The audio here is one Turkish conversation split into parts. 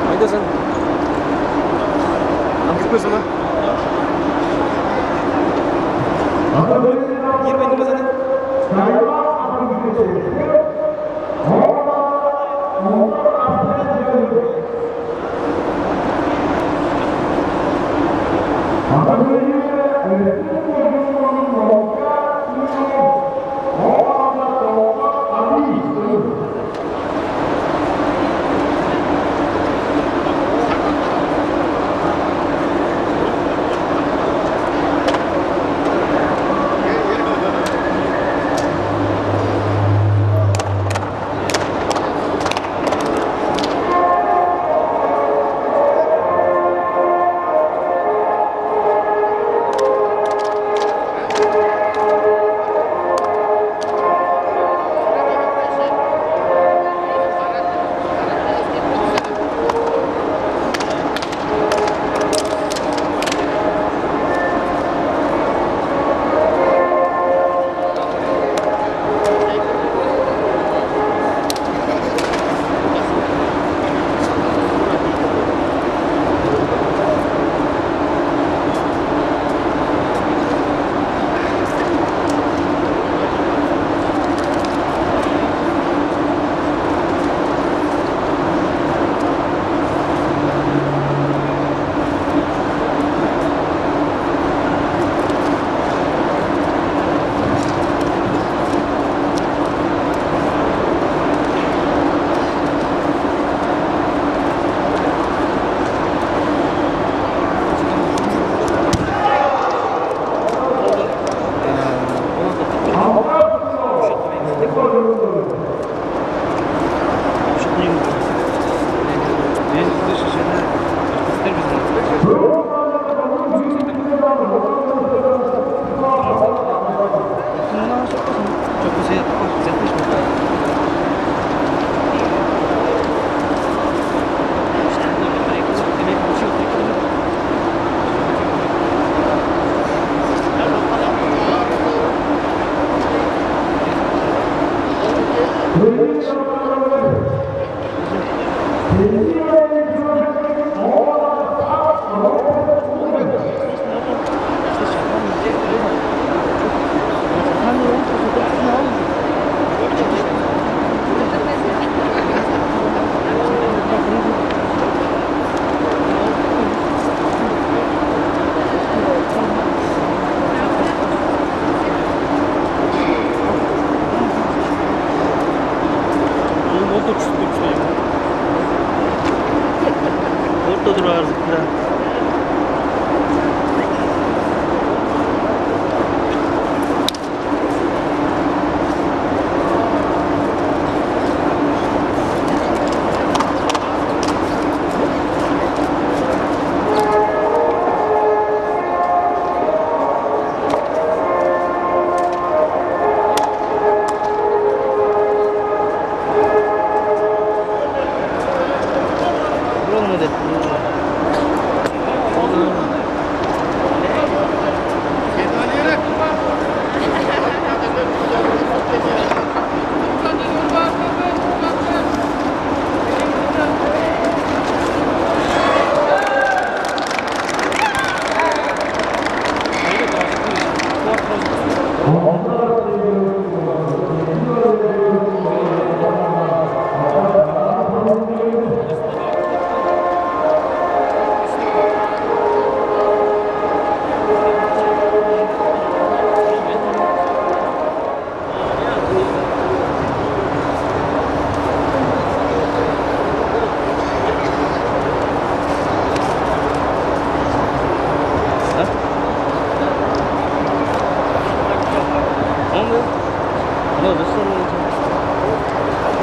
Haydi sen. Hangi kızı mı? Girmedi mi zaten?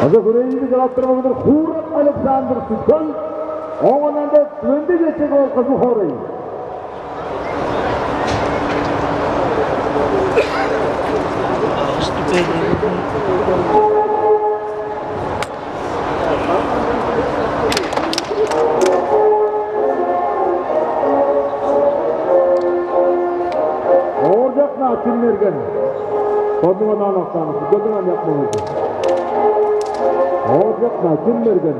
Aza Kureyli'ni cevaptırmaktadır. Hurat Alexander Sütkan, oğlandan da önde geçecek o kızı Horay'ı. Oracak mı açın vergen? Kodungan anaktanısı, kodungan yapmalıdır. Oracak mı açın vergen?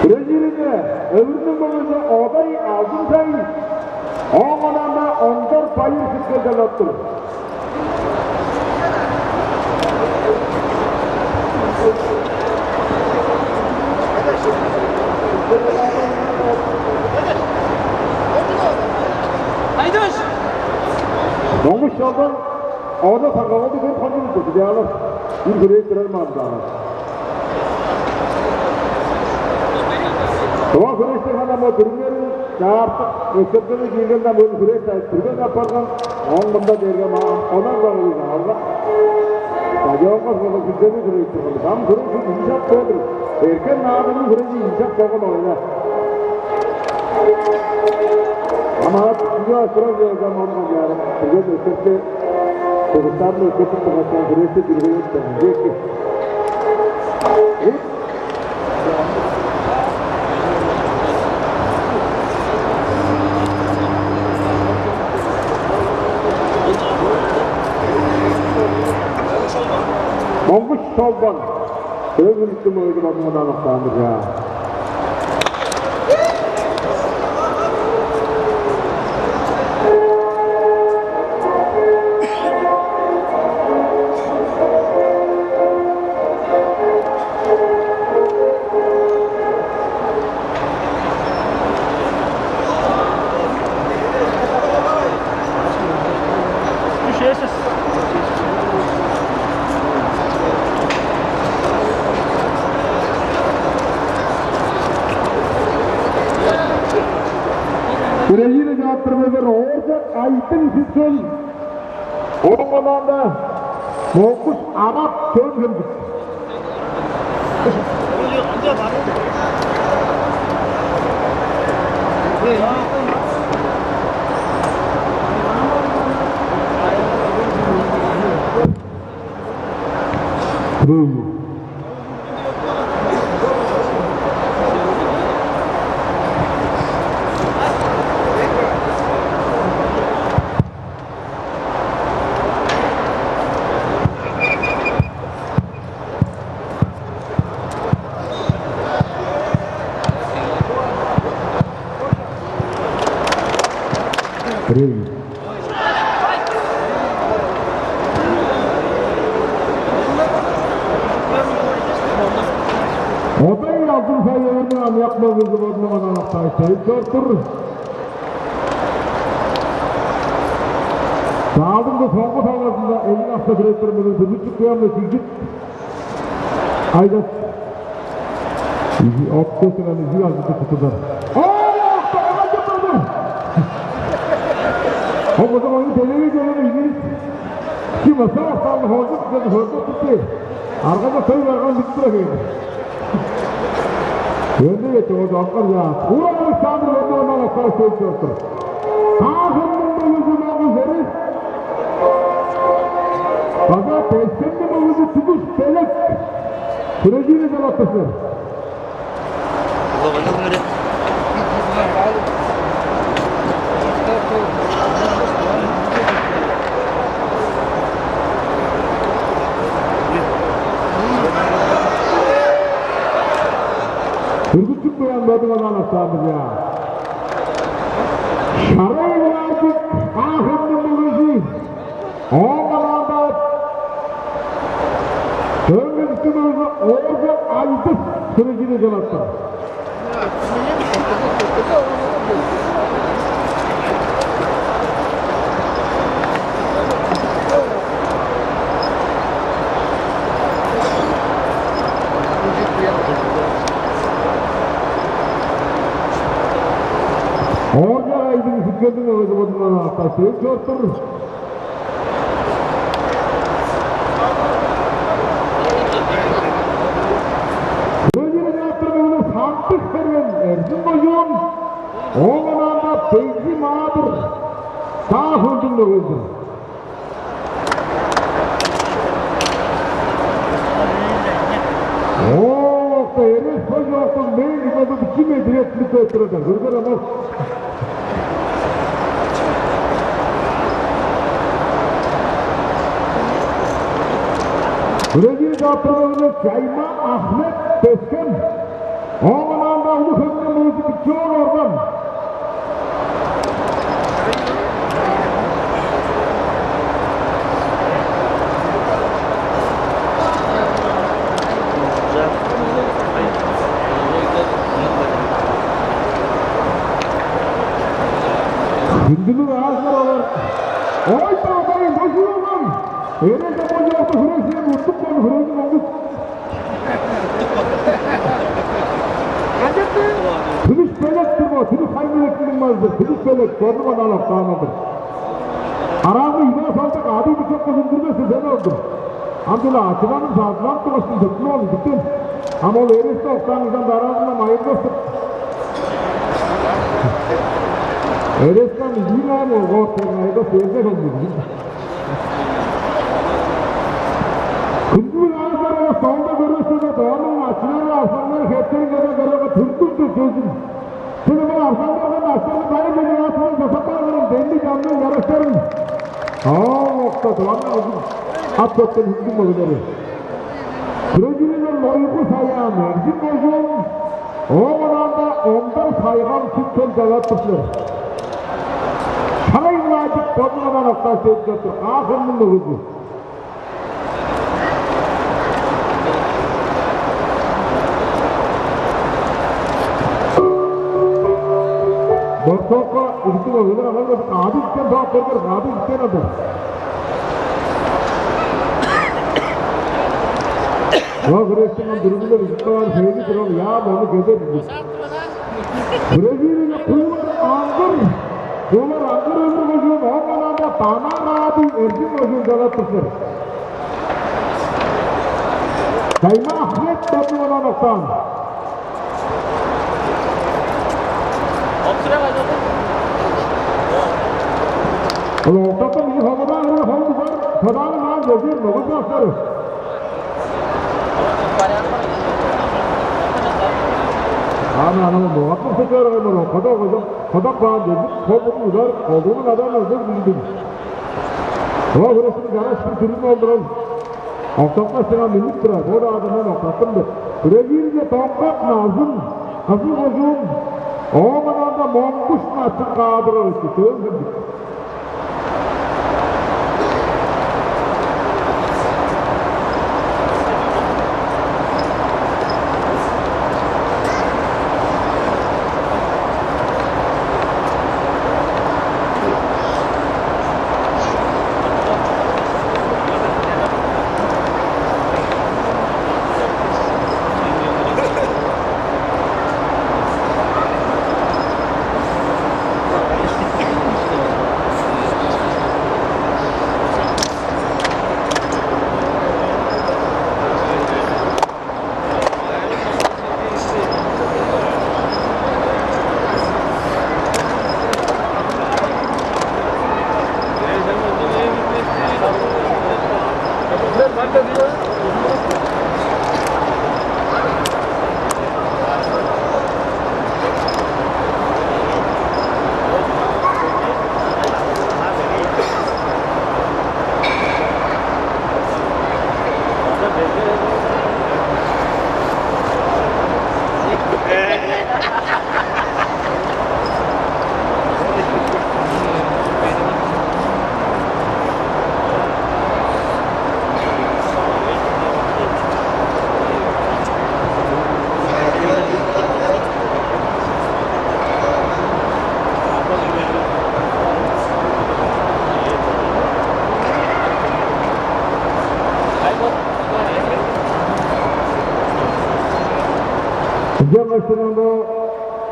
Brezilya öbürünün babası aday altın sayı. Oğlan da 14 payı sıkıntı attı. Haydoş! Donmuş yoldan ağda sakavadı bir kanını tuttu. Diyorlar. Bir güreği kırar mı abdalar? Doğa güreşte hanımı durumları çağırtıp öksepleri giyildiğinden böyle güreş sahip türben yaparken ondan dergem ondan zararıyla Allah. Sadece olmaz burada güzel bir güreş çıkıldı. Tam güreşi inşaat doğdur. Erken nadının güreşi inşaat doğun oynar. Ama güzel sıra diyeceğim ondan yarım. Güzel öksepte çocuklarla öksepte tıkatan güreşte türben yapacağım. Monguç soldan. Sözün üstümü öldüm adımdan anahtardır ya. Brezilya cevaptırmaları olacak ayıtın sütün. Oğlan da Monguç Amat Çöngündür. Odayı altın sayılarını yapmamızı bozmamadan sayıp dörttür. Sağdım da songu sayılarında 50 hafta direktörümüzün bir buçuk kıyamda çizdik. Aydas. Otto sınavı yüz altı tutudur. O zaman televizyonun ilgili ki masa haftalı hoca tuttu. Arkada sayı vergan bitti bırakayım. Önde geçti o zaman ya. Uğramış sandır önde ondan aşağı söylüyordur. Ağzının boyuzu mağız verir. Fakat peşkenin boyuzu tutuş belek. Süreciyle cevaplasın. Turgutçuk beğenmedim anaslandır ya. Şarayı vacip ahırının buluşu. Oğlanlar döngüsünüzü orada ayıtıp sürecini cevaptır. Orada aydın sıkıldın o zaman haftası çortur. Projeni yaptırmağını santık veren Ersin Boyun oğlananda Beyzi Mağdur sağ hücumda oldu. Ooo, Eres Boyun'un meyli oldu 2 metre etlik ötürüde. Hırgır ama Projeni yaptırmağını Çayma Ahmet Pesken oğlananda ulu hızlı müzik bitiyor oradan. Gündüzün ağızlar olur. Oy tağdayım, boşuyor lan. Eren'de boyu oldu, Hüresi'ye vurduk ben, Hüresi'nin olmuş. Tülüş belektir bu, tülüş haymelek bilinmezdir. Tülüş belek, gördüm onu Allah dağınadır. Aramı hidaya saldık, abi bir çok kızındırması ben oldum. Hamdülillah, açılanın sağlıklan tıkıştım, tıklı oldu, bütün. Ama o Eres'te oktanızdan da aramından ayırmıştık. Eres'ten yine mi o ortaya da seyircek olmuyor. Kızgın ağızlarına sonunda görürse de doğanın açıları arsanları hepsini göre tüntündür sözüm. Şimdi bu arsanlarının açlarını dayı beni atmanın basaklarının dendi canlı yarışlarım. Nokta doğanın uzun. At çoktan hüküm olurları. Projinin loyuku sayan Ersin Boyun oğlanda ondan saygan tütten cevap tutulur. Sarayın vacip kodlama noktası etkiyordur. Ahırının hızı. Bortoka ilgili olur ama abi iken daha korkar, abi iken adır. Ya Hüresi'nin durumunda vücutlar sevgi durum ya onu gözebilir. Hüresi'nin kullar ağır. Kullar ağır ömür boyun olmalarda Tanar abi Ersin Boyun dağıtmıştır. Sayma Ahmet Tatlıvana noktan. Ulan ortadan iyi havadan öyle havlu var. Sadanın ağır gözür, nokuz başları. Anamın bu akıl seçer aymalı. Kadak bağın dedik. Kolbuğun udar. Olduğunun adamı özel bildim. Ama burasını yanaş bir türünü olduran. Ortakla sana minik durar. O da adamın ortaktımdır. Brezilya'da toprak nazım. Kızıl hocum. Oğlanın da monkuş nasıl kağıdırır ki. Söylüyorum. Жаңашынан bu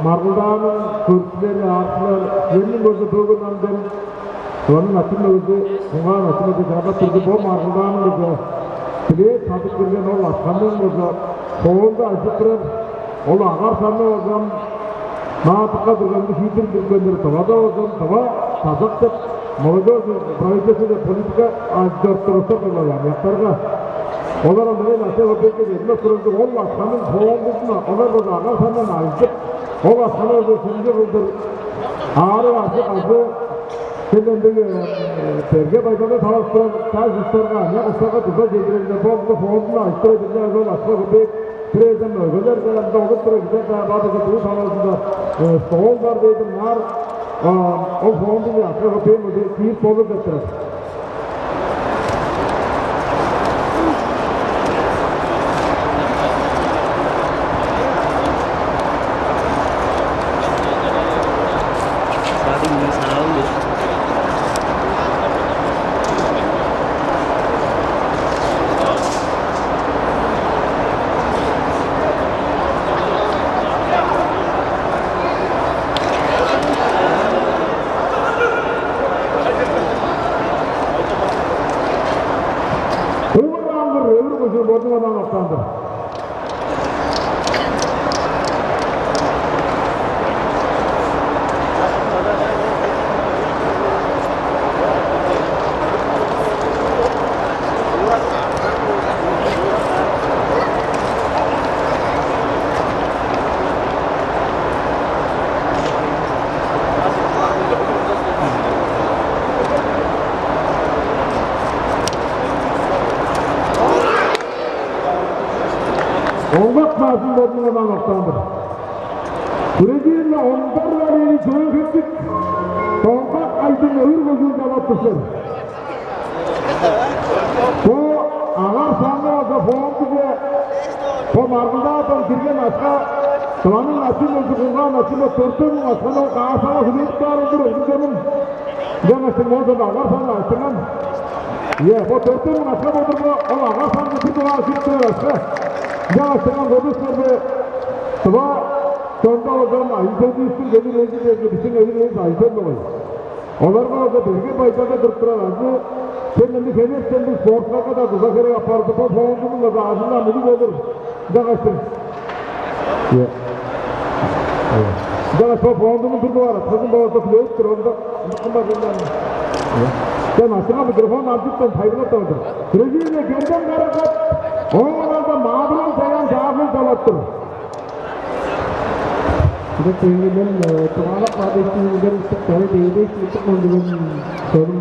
Margıldağ'ın körtüleri, artılar, yerinin gözü bölgeden derim. Onun atın özü, Hungan atın özü cevap turdu. Bu Margıldağ'ın özü, bile sadık birden ol atkanın özü, soğunda açıktırır. Ol ağar sanı olsam, natıkka durgandı şiitir durgandır. Tavada olsam, tava sadıktır. Молодежь, правительство, политика, дörttürüse koyuyorlar, yaklarga. Onlar onları nasıl öpekle edilme kuruldu. Ol aslanın soğuğundusuna, onlar da ağır sanın ayıcık. Ol aslanı özü sürücü buldur. Ağrı arsı, senden de terge baydanı tavastıran, ters ustarga, ne ustarga tuza cedirildi. Bu soğuğunduna ayıcık edildi. Ol aslanı öpek, Türeyden ögeler gelende olup duruyor. Güzel daha bazı tuğu sanatında soğuk var dedim, var. O soğuğundunu aslanı öpeğin öde, sihir solu getirir. Olmak lazım olduğundan noktandır. Süreciyle onlar verili çoğun ettik. Sonbak aydın öğür gözünü cevaptısın. Bu ağır sanlı olsa foğun bize bu margında adam kirgen aşka sıvanın açın oldu kulağın açın oldu törtün aşkına o ağırsana hümet bağırıldır oldu demin. Demesin olsa da ağır sanlı açınan. Bu törtün aşka odur mu? O ağır sanlı bir dua açıktır aşka. Yaşanan robüstlerde sıva sonda olacağım ayıtıldı üstün gelir evde bütün evin ayıtıldı olayı. Onlarga olsa bilgi baytada kırptıran azı kendini kendi sportuna kadar tuzak yere yapardı. Bu foğundunun da ağzından müdük olur. Bir de kaçtın. Bir de kaçtın foğundunun bir duvara. Kızın babası flöğüttür. Onda sen aslında mikrofon aldıktan saygılat oldu. Süreciyle kendin karakat. Onlarda mağdurum sayan cahil dalattır. Kita pengen pengalak pada dan sekali di itu menjadi sorun.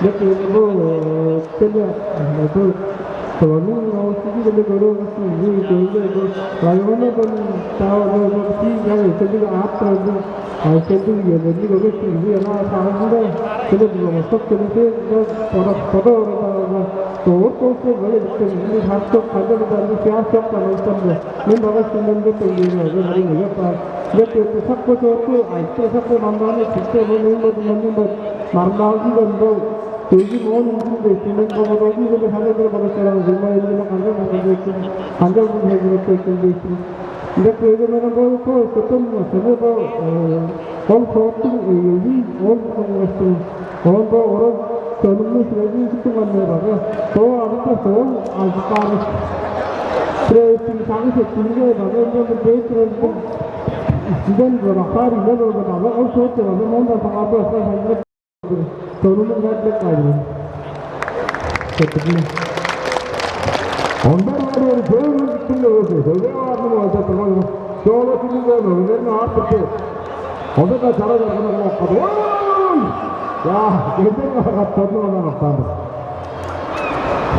Dia pengen kerja itu sorun sih jadi kalau sih itu rayuannya pun tahu sih yang itu juga apa itu itu ya jadi kalau sih dia lah sahaja kita juga masuk ke situ pada orang तो से बड़े ये हाथ तो खाते हैं क्या सब करते हैं मैं बाबा सुनने को तो ये है हमारी जगह पर ये तो सब कुछ होते ऐसे सब को मंदाने कितने वो नहीं बस मरदाव की बंदो तो ये मोन उनको देखते हैं को बदोगी जो खाने पर बड़ा चला जिम्मा इनमें खाने में देखते हैं खाने में है जो देखते हैं ये तो ये मैंने बोला तो तुम सब को कौन सोचते ये और कौन को और sonunu süreci tutulanmaya bakıyor. Doğu adıkta soğuk azıklarmış. Süreçin sanı seçtiğine bakıyor. Önce bir beyi sürecinin sizden bırakar ile doğrudan alır. O soğuk cevabı ondan sonra başka sayılır. Sonunun vermek kaybeder. Seçtiğine. Ondan var çoğunun içinde olsun. Söyle vardı mı olacak mı? Çoğunun içinde olsun. Önerini artık. Onda da çara zargına bakmadı. Ya, kendin olarak tadını olan noktandır.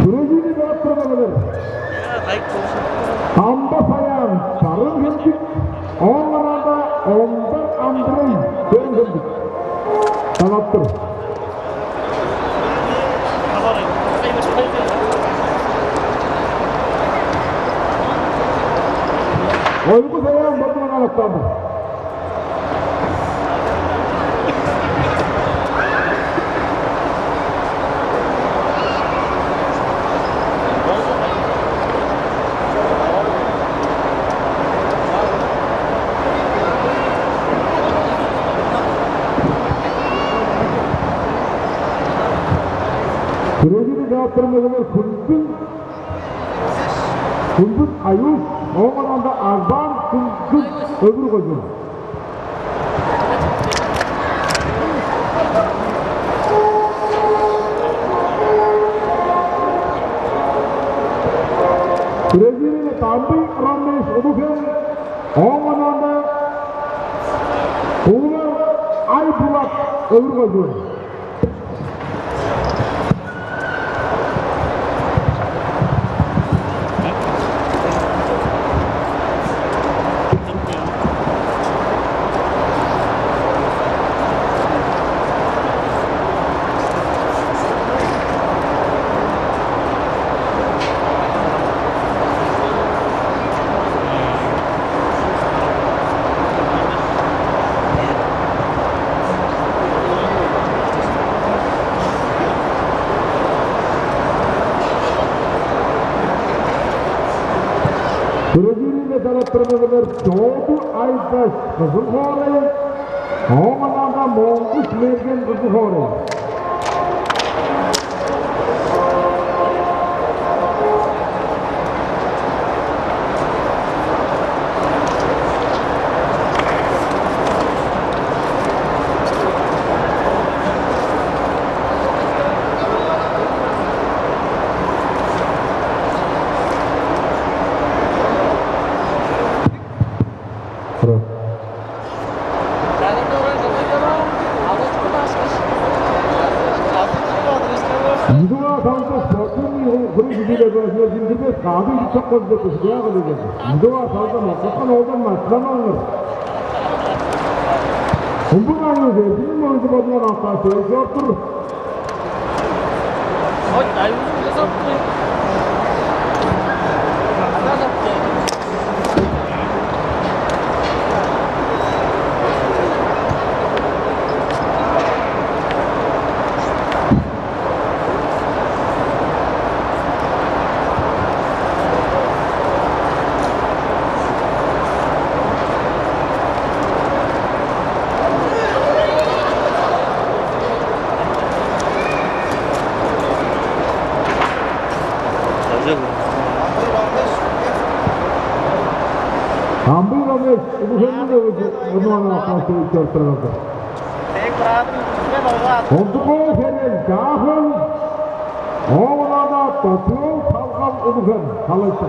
Sürecini de yaptırmalıdır. Amba sayan, sarın geldik. Onlara ondan andırın, sen geldik. Sanattır. Oyunu sayan, tadını olan noktandır. жалаттырмағылар күндіз аюш, оңғананда азбан, күндіз өбір қойдың. Brazil'in Tambi Ramesh Udufen, oğlananda Uğur Aybulat öbür koydu. Brazil'in taraftarları Doğu Aytaş Kızılhore, Oğlananda Monguş Mergen Kızılhore. 이동아 선수 버튼이 그런 기대가 지금 가도 이쪽까지 됐고 그래야 되겠지. 이동아 선수 먹고 오던 맛나는 공부하는 게 지금 먼저 보면 아까 저쪽 Ambulans bu hemde karşı çarptırıldı. Onduğu senin cahil, oğlana toplu salgam udufen çalıştı.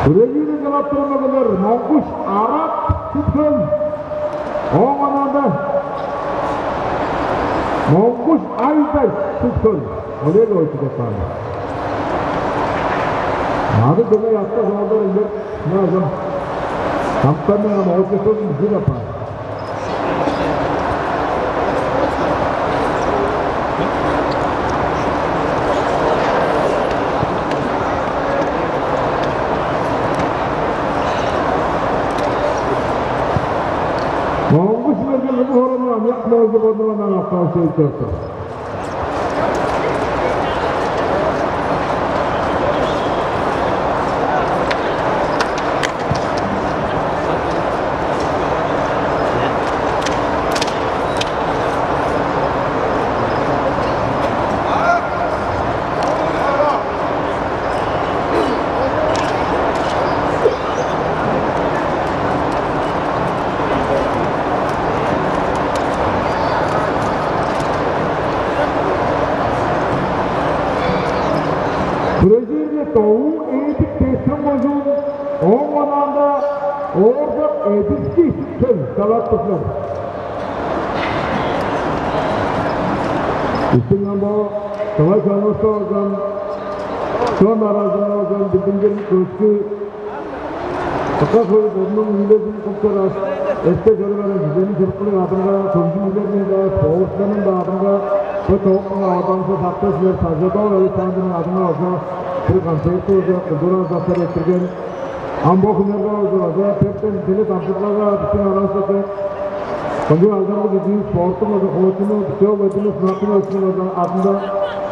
Brazil'in cevaplarına Monguş Arap tutun. Oğlana Monguş Aytaş tutun. Oraya da oynadı sana. Adı böyle yaptı orada öyle ne yapalım? Kampanya ama ortasın bir yapar. Monguş merkezli bu horonlar yapma oldu bunlardan aptal şey çıktı. Brazil'de Doğu Eğitik Teslim Bozun, Oğlananda orada Eğitikçi Tüm Salatlıklar. İstinden bu savaş anlısı olsun, son arazına olsun, bildiğin köşkü, fakat onun üyelerini kurtarar, eski görüveren düzeni çırpılır adına, komşu üyelerine de, Poğuzlan'ın da adına, bu toplum adamsı taktısılar, Sajada ve İstanbul'un adına olsa, bir konserti olacak, Kıldır'a zafer ettirgen, Ambo Hüner'de olacak, hepten seni tampırlara bütün arasındaki, Kıldır'a aldığımız dediğin sportun olacak, oluşunu, bütün ödünü, sınavını olsun adında,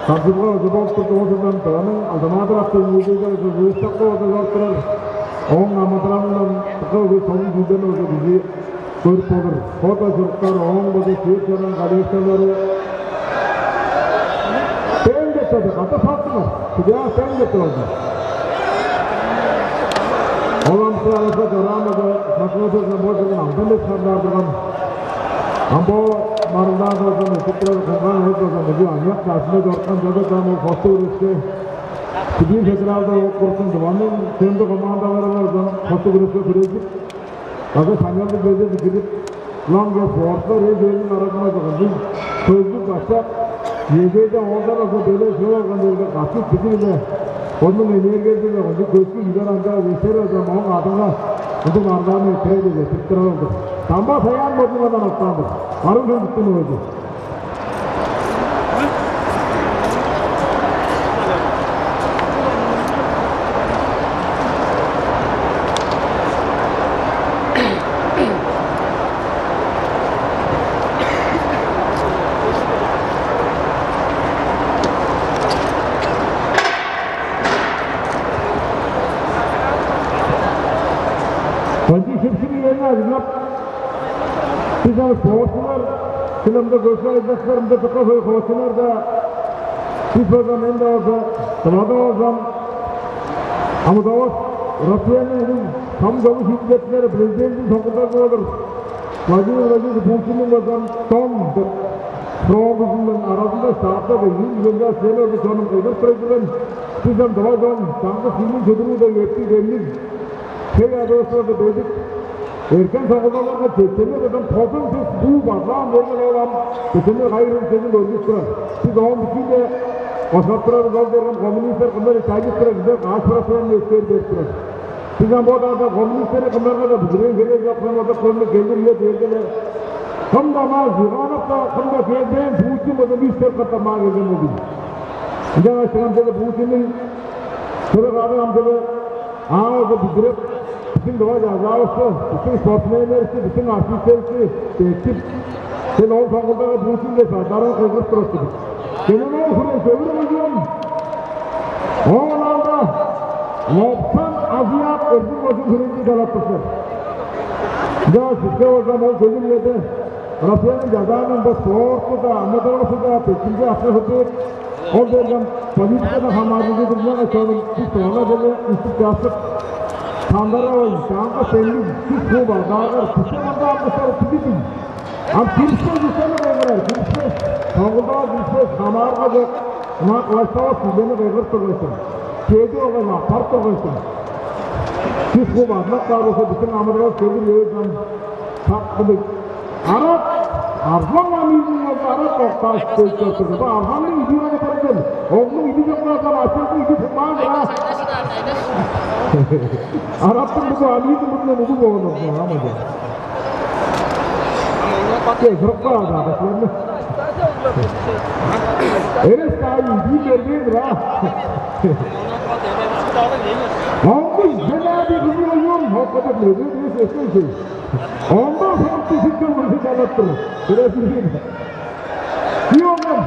tampırlar olacak, olsun, olsun, dağının, aldığına tarafta yüzeyde olacak, yüzeyde olacak, Oğun amadıranın tıkağı sonun günden olsa bizi görüp olur. Foto çocuklar, oğun bozu, siyetçanın kalektaları. Ben getirdi, kata sattılar. Sıcağı sen getirdi. Oğlan sıralasa deramada, makinatörden boşluğun altın etkenlerden. Ama marından olsun, tıkları kongan hep olsun. Bizi anyak karşısında dörtten cadı tamam, foto uğraştı. Bugün federalda kursun duvanın kendi komandaları vardı. Fotoğrafı sürecek. Fakat sanyalı gözü dikilip lan ya forçlar ya gözün arasına çıkıldı. Sözlük başta YG'de oradan olsa böyle şey olgan dedi. Kaçıp bitirdi. Onun enerjisiyle oldu. Gözlü güzel ancak veşer oldu. Onun adına bu mardanı etkiledi. Tıktıra oldu. Tamba sayan bozulmadan atlandı. Varım sen gittin oldu. Bence hepsini yerine azınlıp biz hani kovaçılar filmde görsel edeceklerimde tıkafı kovaçılar da biz olsam en de olsa sınavda olsam ama da o Rusya'nın tam dolu şiddetleri prezidentin sokakta olur. Vacı Putin'in olsam tam Proğumuzun arasında saatte de 100 yılda sene oldu sonun kıydır prezident sizden daha son sanki filmin çocuğunu da yetti demir şey adresine de dedik erken sağlıklarına çektiğinde dedim tozun siz bu var lan vergen oğlan bütünler hayır ülkenin örgütler siz onun bütünde Osattırar uzaldırın komünistler kımları çaycıktıra güzel kaç parasının gösteri bektirir sizden bu adamda komünistleri kımlarına da büzüreyin gerek yapmanın orada kılını kendiliğe verdiler tam da mazı anıpta kımda geldiğin Putin o da bir sürü katta mağazın oldu bir açıdan dedi Putin'in sırık adam dedi ağzı büzürüp bütün doğa cazavısı, bütün sportmenlerisi, bütün asistlerisi, ekip, sen oğul sakıldağı Putin desa, darın kıygırt durası. Senin oğul süreç öbür oyun. Oğul alda, lopsan aziyat özür başın süreci kalattısı. Ya sizde o zaman sözüm yedi. Rusya'nın cazanın da sportu da, amatörası da, pekinci atlısı o derken politikada hamarlıcı durumdan açalım. Biz sonra böyle istiklasıp Sandara oyun, şanka selli, siz kuba, dağlar, kuşamanda almışlar, tübüdün. Ama kimse güçlerini koygurar, kimse. Sağıldağı kimse, samarga yok. Buna koysağı sizlerini koygur koysun. Kedi oğayla, part koysun. Siz kuba, adlak dağlısı, bütün amırlar selli yoğurdan takıldık. Arap, Arzlan amizin oldu, Arap oktaş koysun. Bu Arzlan'ın idiğine yaparken, oğlum idi yoklardan açıldı, idi tutmağın ya. Arap'ın bu aliydi bununla bu boğulur bu amacı. Kırık var arkadaşlarını. Eres dahi iyi vermeyedir ha. Almış, ben abi kızı oyun. Hakikaten ne diyor, diye sesli şey. Ondan sonra tüzükte vuruşu anlattırır. Biraz bir şey. İyi oğlum.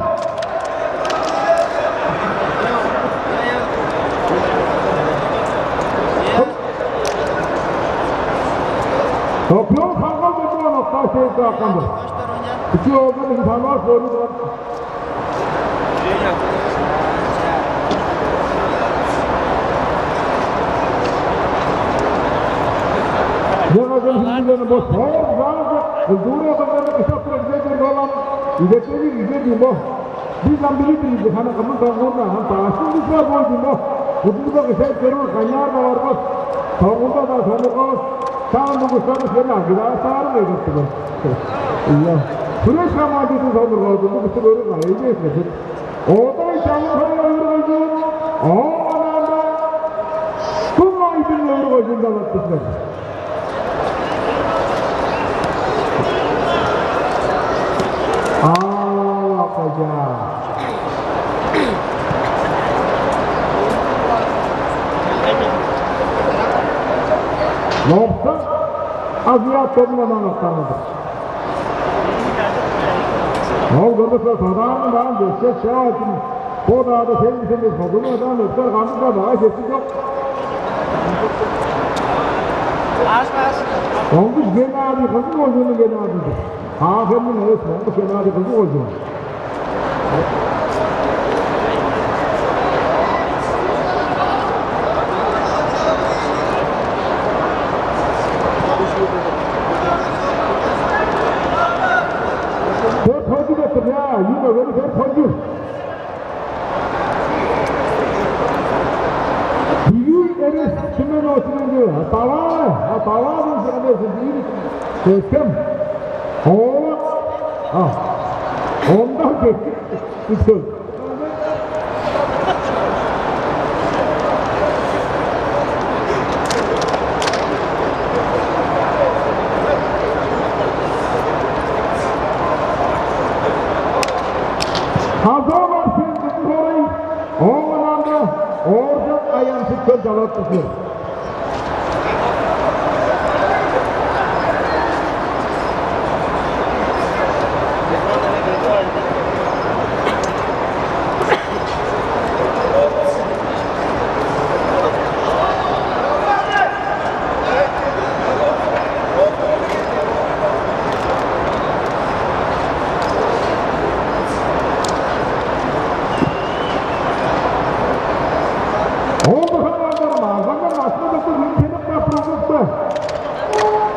Toplam kangal dediği nokta şeyde hakkında. İki oğlan insanlar soruyor. Yanadın hizmetlerini bu soğuk zannedip, Kıldığır adamlarını kışaptıra güzel olan, ücretleri güzel değil bu. Bizden biri hani kımın tanğında, hani taşın düşer boydum bu. Kudurda kışay körür, kanyar da var bu. Tanğında da tanıkağız. Sağın bu kuşlarını şöyle daha sağırı mı edildi? Allah. Süreç ramadeti sanır oldu. Bu kuşu böyle var. İyi etmesin. Orada insanın sana ömür koyduğun. O alanda. Tüm aydın ömür koyduğundan atmışlar. Allah koca. Lopsa aziyat toplumadan aktarılır. Olgunlukla sadanın bağın göster şahatın. O dağda sevgisiniz, kodunu eden öpter kanlıkla bağa sesi yok. Olmuş Genadi kızı olduğunu Genadi'dir. Aferin evet olmuş Genadi kızı olduğunu. Hep hocu getir ya, yine böyle hep hocu. Büyük eres kimin olsun diyor. Tava diyor sana diyorsun değil. Kestim. Ondan geçtik. Üstün. Hazır var sen orayı. Oğlan da orada ayağın sıkır cevap tutuyor.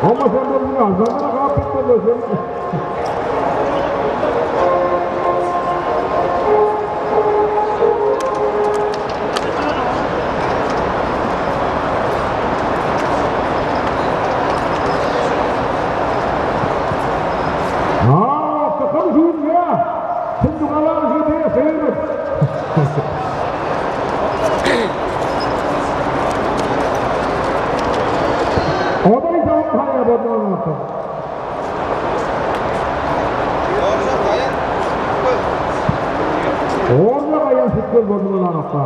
Ama sen de bunu al, zamana kapıp ediyorsun. Takım şuyum ya. Şimdi kalan şu diye seyirdir. O da hiç Antalya bodrumuna attı. Orada kayan futbol bodrumuna attı.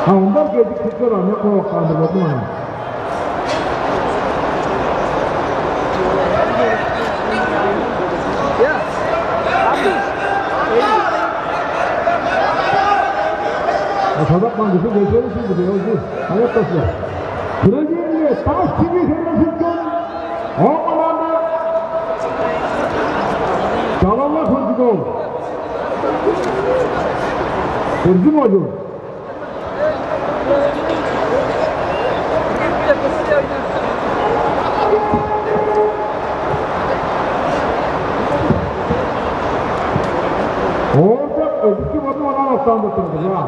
Ondan geldik tutuyor ne korkandı bu ne? Sadak bandisi geçeri şimdi be oldu. Hayat taşı. Kırıcı'yla taş gibi seyircisin. O alanda Çalanlar Kırıcı'da oldu. Kırıcı mı oldu? Orada ödükü batı olan aslandırtırdı ya.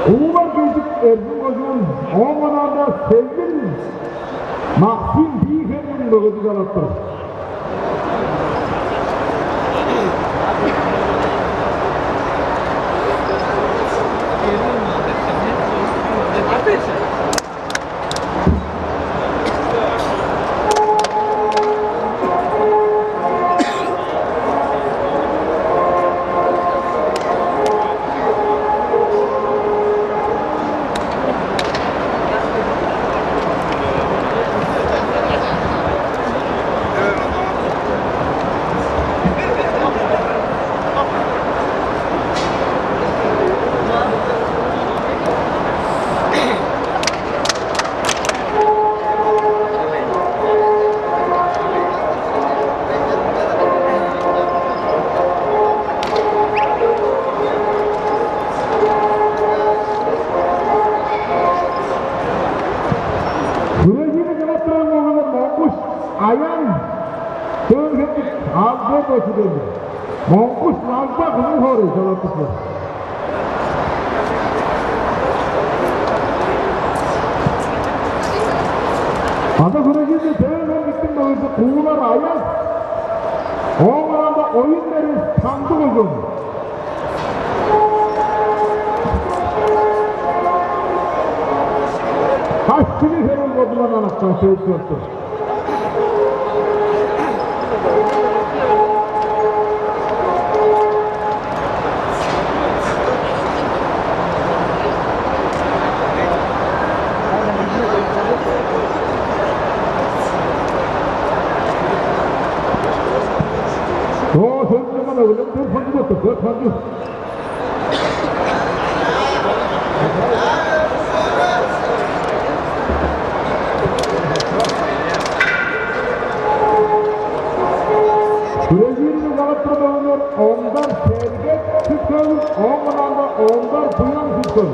Uğurlar gezdik Erzurum Kocuğun olmadan da sevgin Maksim Beyefendi'nin de ödük alattırdı. Ayam Türkiye'de ağzı başıdır. Monkuş lazda kızın hori sanatçısı. Adı Türkiye'de sevmem gittim böylece kuğular ayam. O arada oyunları sandı uzun. Kaç kili senin bodulan anaktan söğüt yoktur. Sözünü öyle bir fıncı tuttu. Dört fıncı. Brezilya yalıttırma olur. Ondan serget tutun. Ondan da ondan duyan tutun.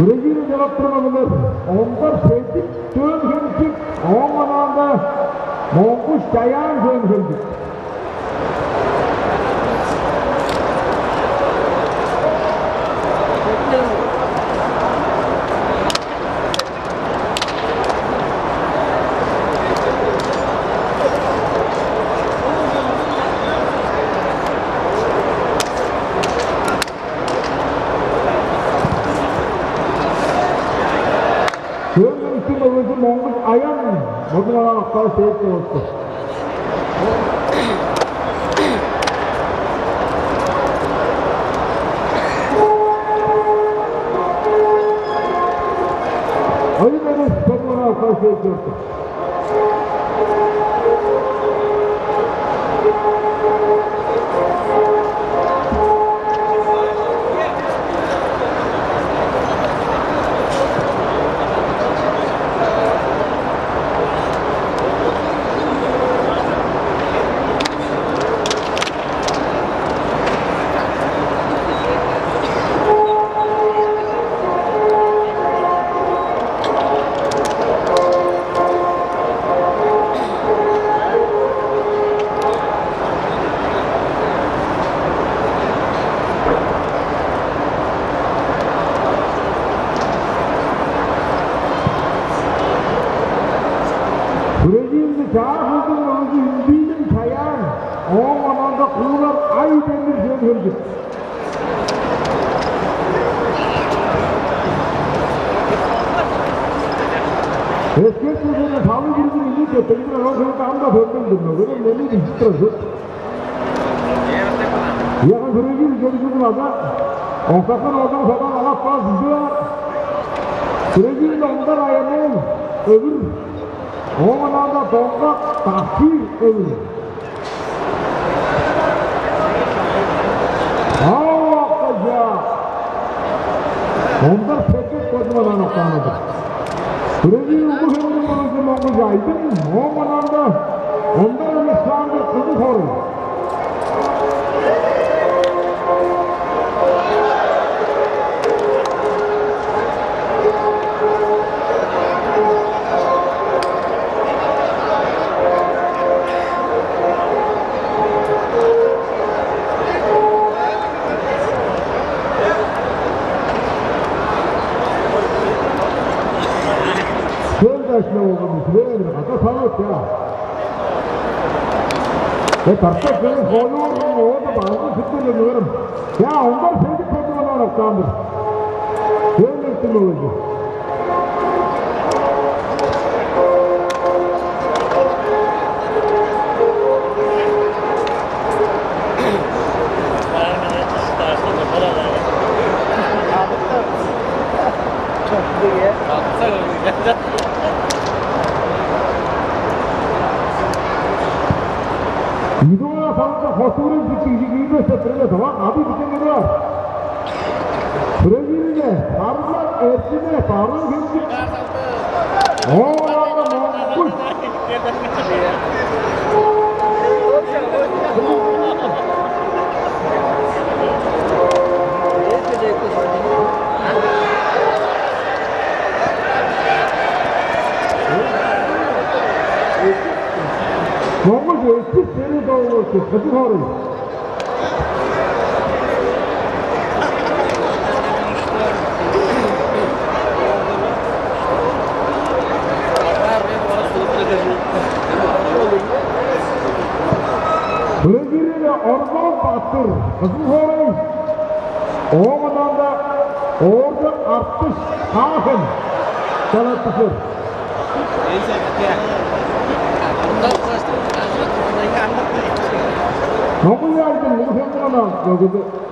Brezilya yalıttırma olur. Ondan serget dön hünsük. Ondan da Monkuş dayan dön hünsük. Monkuş ayan bugün olan aktarı seyirci oldu. Ayın beni bugün olan aktarı seyirci oldu. Brezilya çağırdı onu bildim kayan. O ananda kurular ay demir söndürdü. Eski sözünü tabi girdiğini iyi kötü. Bir an sonra tam da söndürdüm. Böyle ne bir sırası. Yakın Brezilya görüşürdüm ada. Ortaktan oradan sokan Allah falan diyor. Brezilya ondan ayağının öbür. O ananda toprak tahkir ölür. Ağaca! Onlar peket kocaman anahtarlıdır. Brezilya bu hırmızı manızı manızı aydın. O ananda onlar İslam'da kızı korur. Sözleşme olduğunu söyleyelim. Hatta tanıt ya. Ve tartışmak benim konu olduğunu orada bazı tutturuyorum. Ya onlar sevdik kocaman olaraktandır. Söylesin olacak. 이동아 상자 허수를 지키기 위해서 들어가서 아비 붙은 거야. 브라질에 바로가 에스네 바로 경기. 나가 뭐 Mongols eski seri doğrusu kızı horuz. Brezilya'da orman battır kızı horuz. Oğlan da orada artış kahın sanatçısı. 너무 야이든 너무 생각나 여기도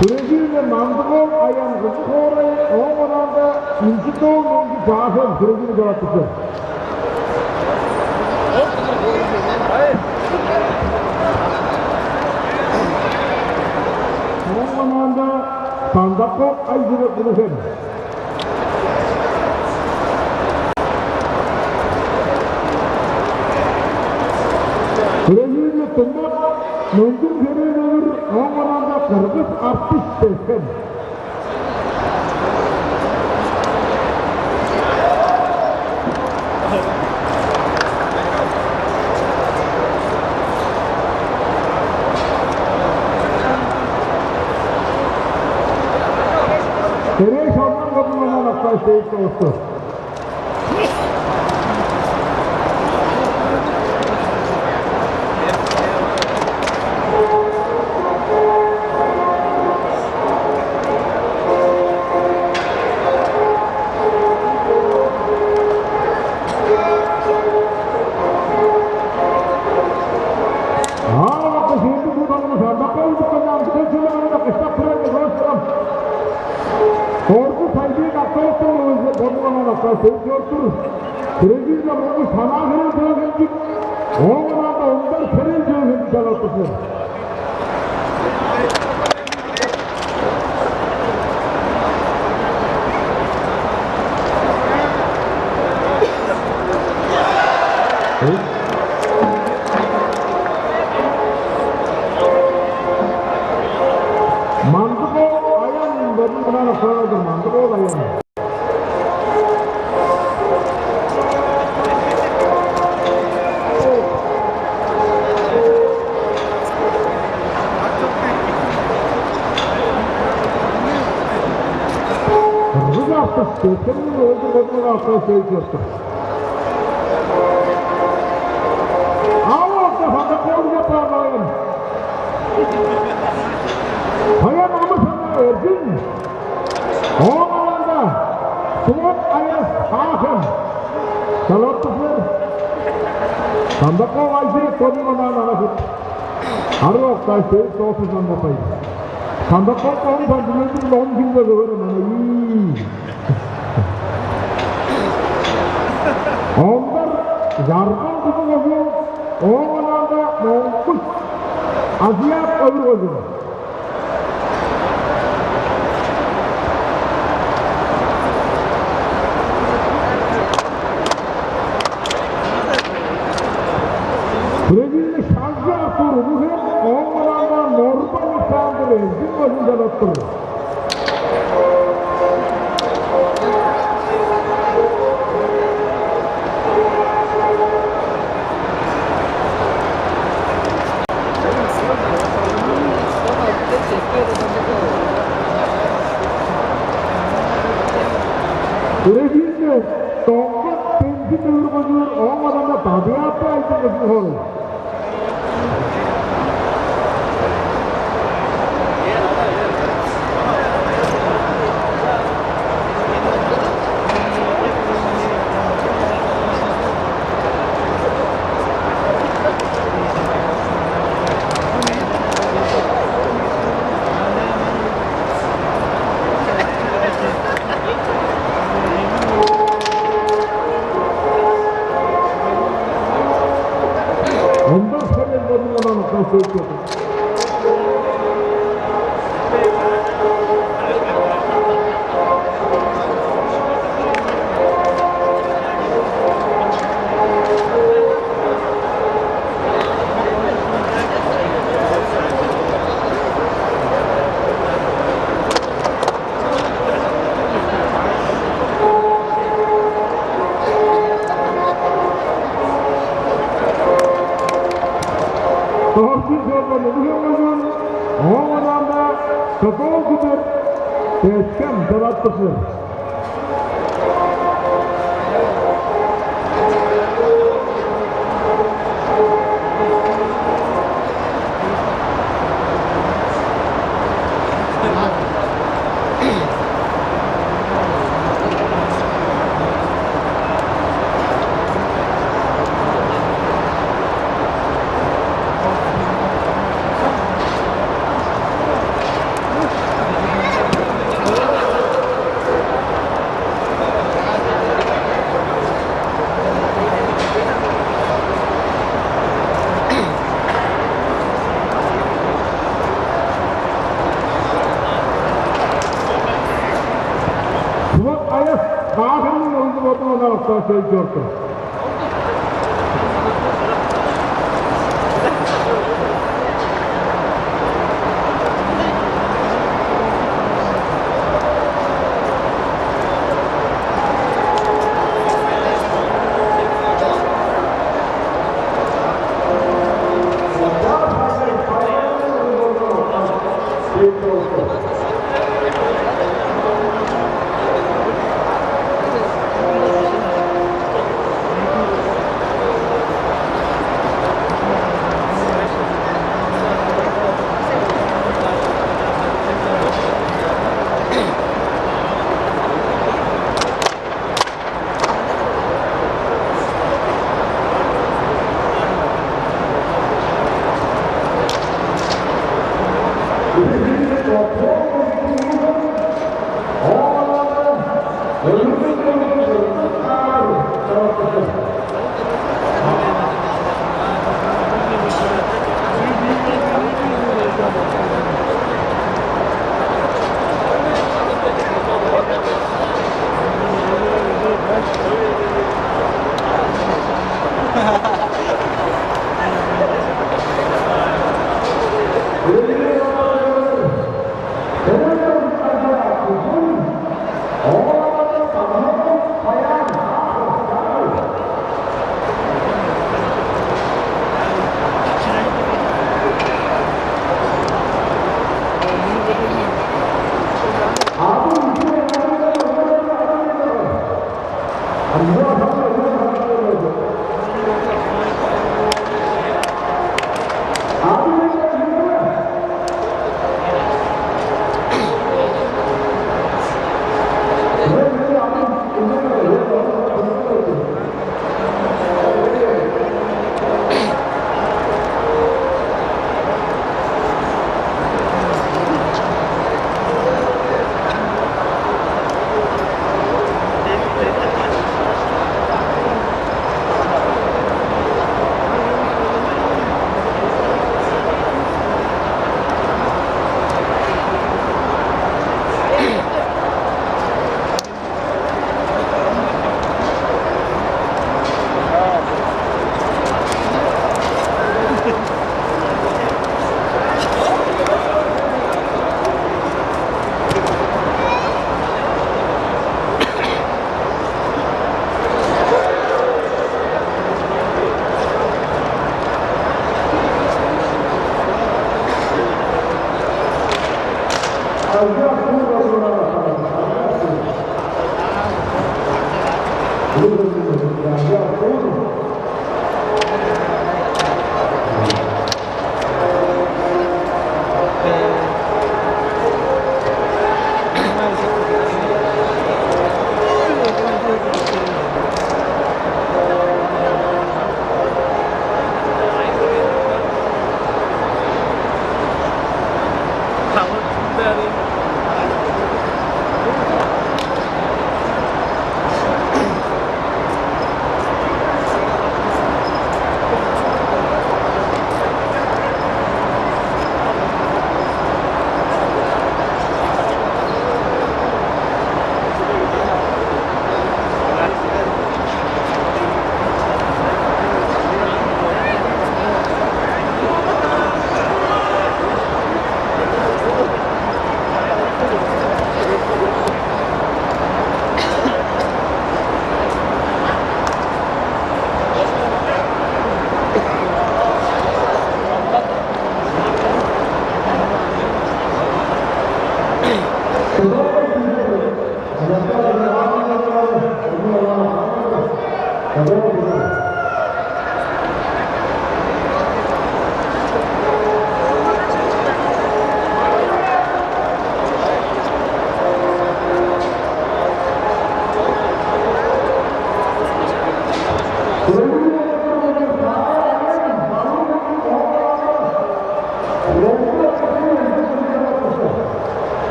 브레질의 만두고 아양 그코레 어머나가 인지도 용기 자선 브레질이 좋았었죠. 어머나가 반갑고 아이들을 부르세요. 브레질의 동막 농중 결의를 어머나가 그렇게 아티스트했음. Terei şanlar kapımına naklar şehit olsun. Korku saygıyı naklarsa borcuna naklar sevdiyorsunuz. Brezilya bunu sanahını dövecek. Oğlan da ondan senin dövecek çalatısın. Mantıko ayağın bölümüne sorardım. Mantıko ayağın. Kırmızı hafta seçiminin olduğu bölümüne hafta seçiyorsun. Ama hafta kol yaparlayın. Bayan Amasana Ergin, Oğlan'da Suat Ayas Hakan, Salatlıfır, Sandako Ayşe Tonimaman Anasıt, Arı Oktay Seyit Soğusuz Anlatayım. Sandako 10 santimetre 10 günde döverim ana iyi. Onlar yargın kutu kozuyor, Oğlan'da Monkuş, Aziyat öbür kozuyor. Brezilya şanslı atıyor, bu hem Oğlan'da normal insandır, ezgin başında atıyor. Brezilya tongkat pensi dövürmözür, Oğlan'da tabiatı aytın olur. Ondan senin bölümüne naklar seçiyorsun. Doğrusu sormanı Oğlan'da Kakao Kudur Teşkem Salatlısı. söz yoktu.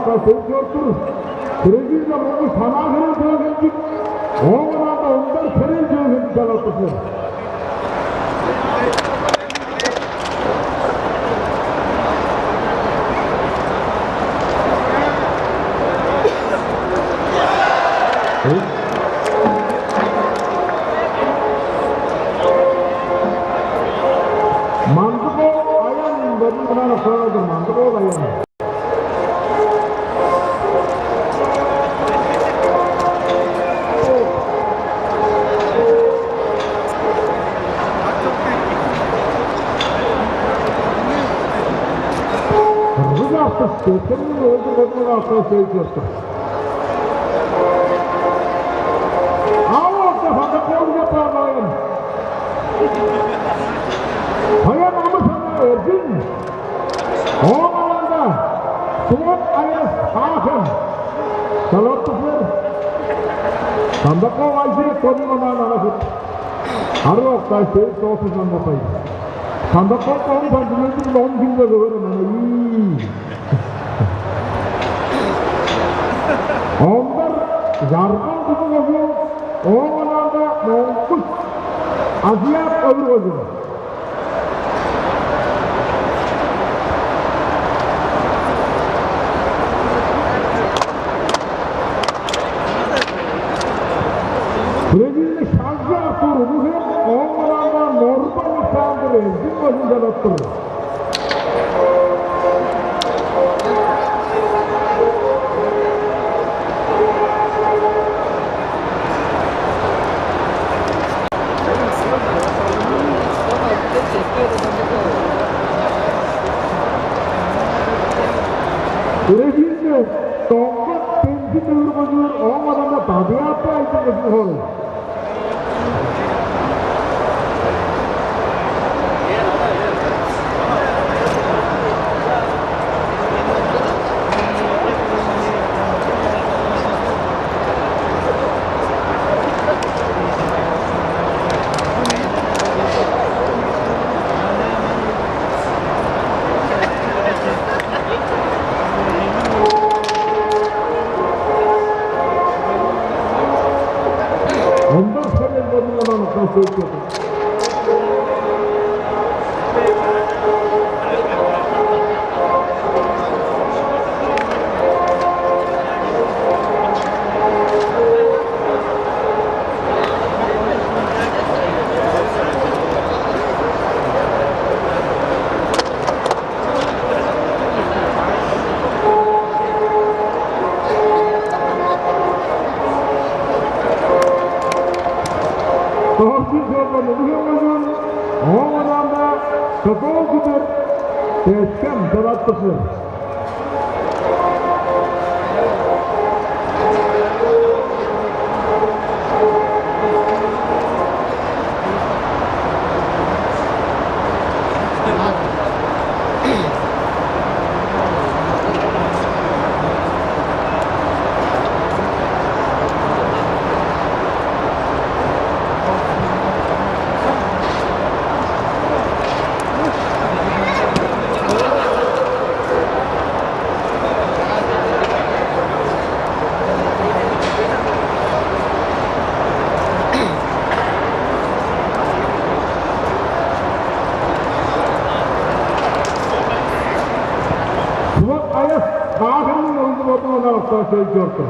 avukta seçiyordur. Krediyle bunu sanahını göğündik. Oğlan da onlar senin göğündik alatısı. Mantıko ayağın benim buna sorardım. Mantıko ayağın. Kırmızı hafta seçiminin olduğu kadar hafta seçiyorsun. Yaparlayın. Hayat Amasa'na Ergin. Oğlan'da Suat Ayas Hakan. Salatlıklar. Sandakov Ayşe Tonimaman anasıp. Arı Oktay Seyit Soğusuz anlatayım. Sandakov Kavun Santı'nın 10 günde görürüm. Onlar yargın kutu oluyor. Oğlan'da Monkus. Aziyat öbür oluyor. Krediyle şanslı atıyor. Bu hep Oğlan'da normal insandır. Ezgin başında atıyor. Krediyle Tonga pensi dövürmüyor. Oğlan'da tabiatı ayıtı oluyor. Oğlan'da Kakao Kudur Teşkem Talatlısı. Suat Ayas Hakan'ın oyuncu olduğuna hafta söylüyordu.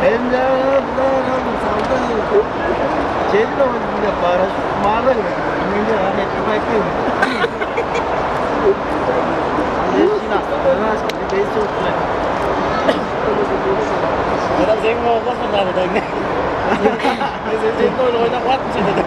Benim de oğlum saldı. Şeydi de oynadım ya paraşüt mağara gibi. Önce rahmetli bakıyorum. Yeşil aslında. Üniversitede beyi çok güzel. Adam zengin olmaz mı abi da ne? Zengin öyle oynak var mı dedi.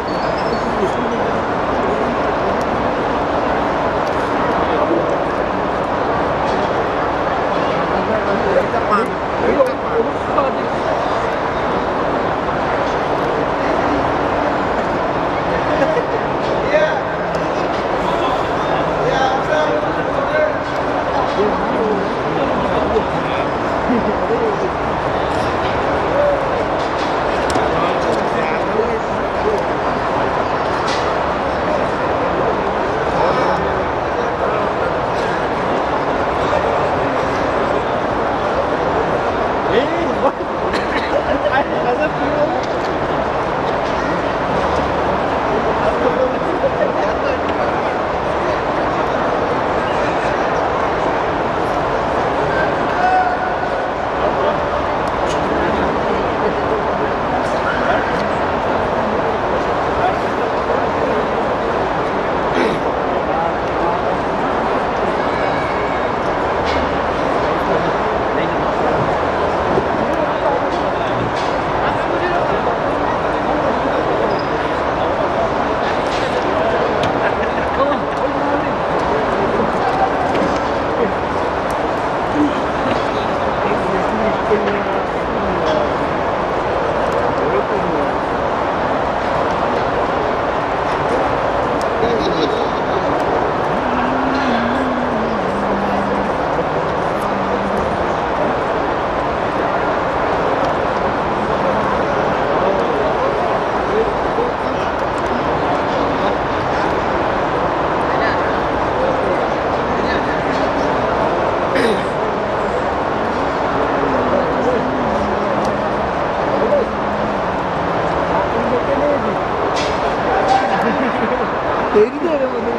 Beni de aramadım.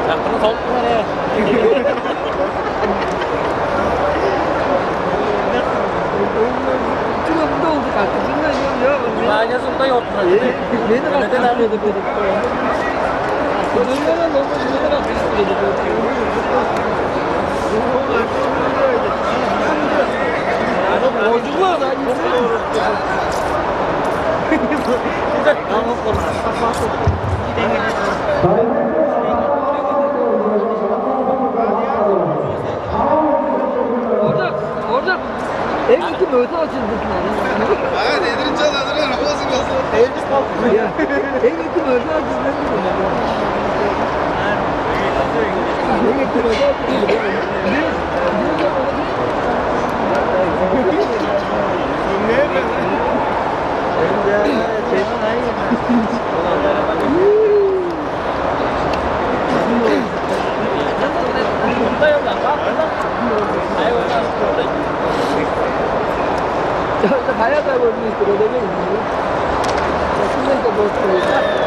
Aklını toplu var ya. Çılgında olduk artık. Bundan ya. Aynasında yok. Beni de neden arıyorduk dedik. Bunlara ne oldu? Bunlara atmıştı dedik. Borcum var da. Tamam konusu. Orada en kötü möte açıldı. Ha nedir çaladın arabası nasıl? Elbis kalktı ya. En kötü möte açıldı. En kötü möte açıldı. 가야 다 보니 그러더니 신경도 못 쓰고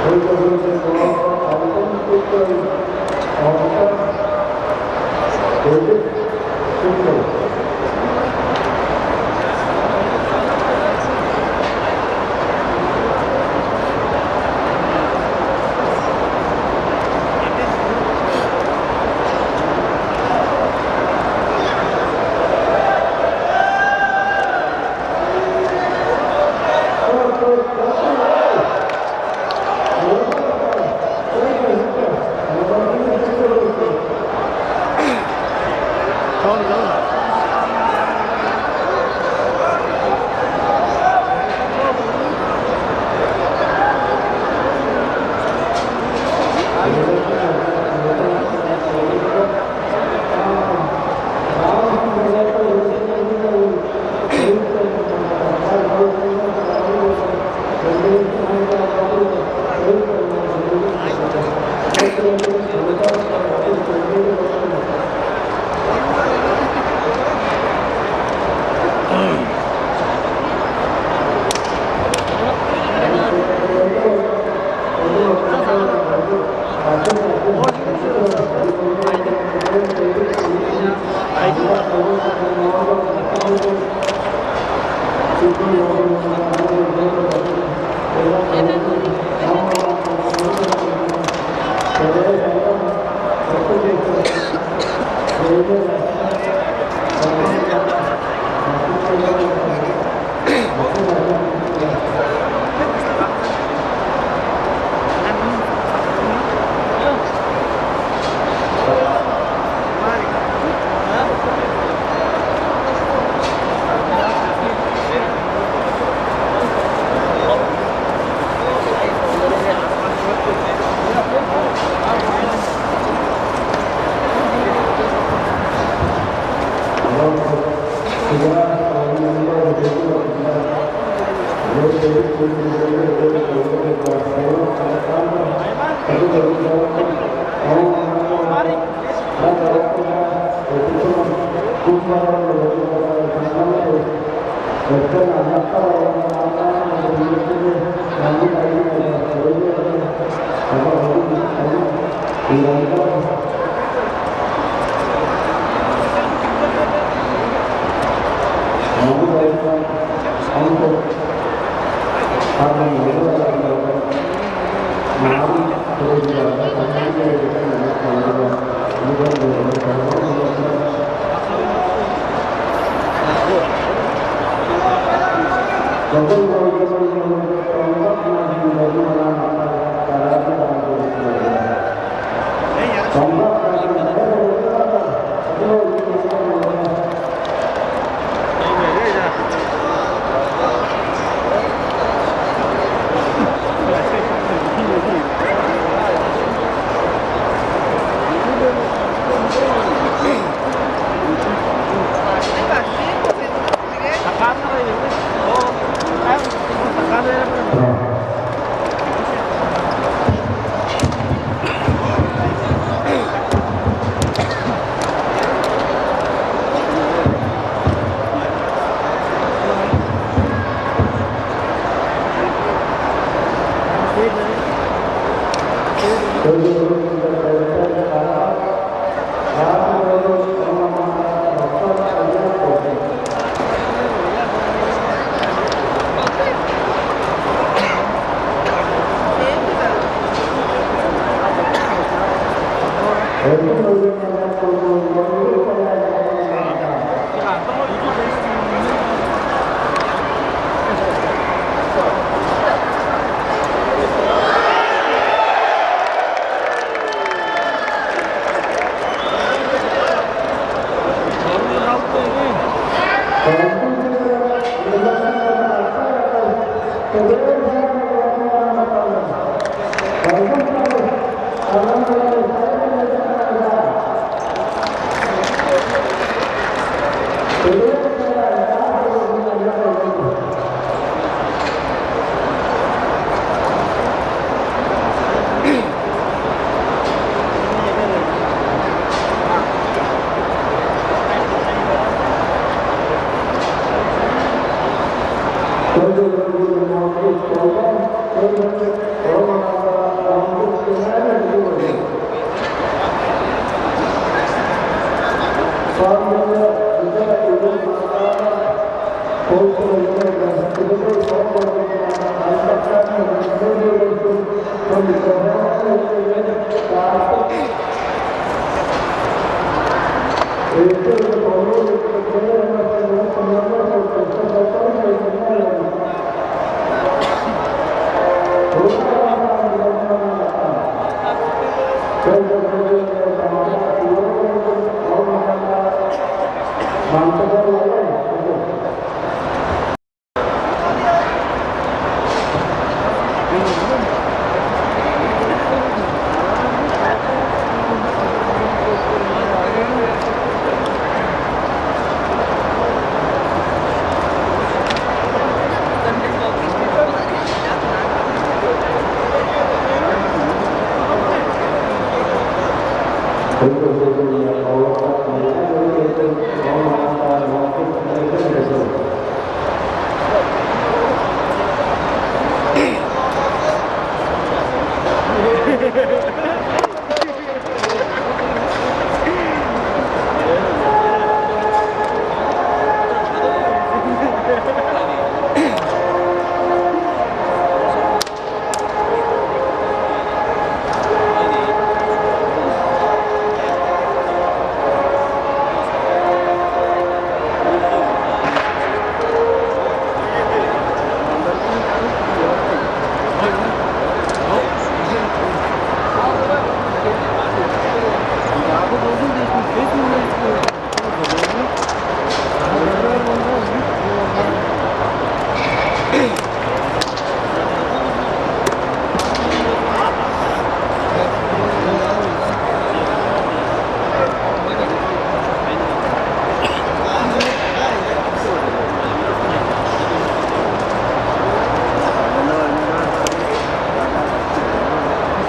Thank you.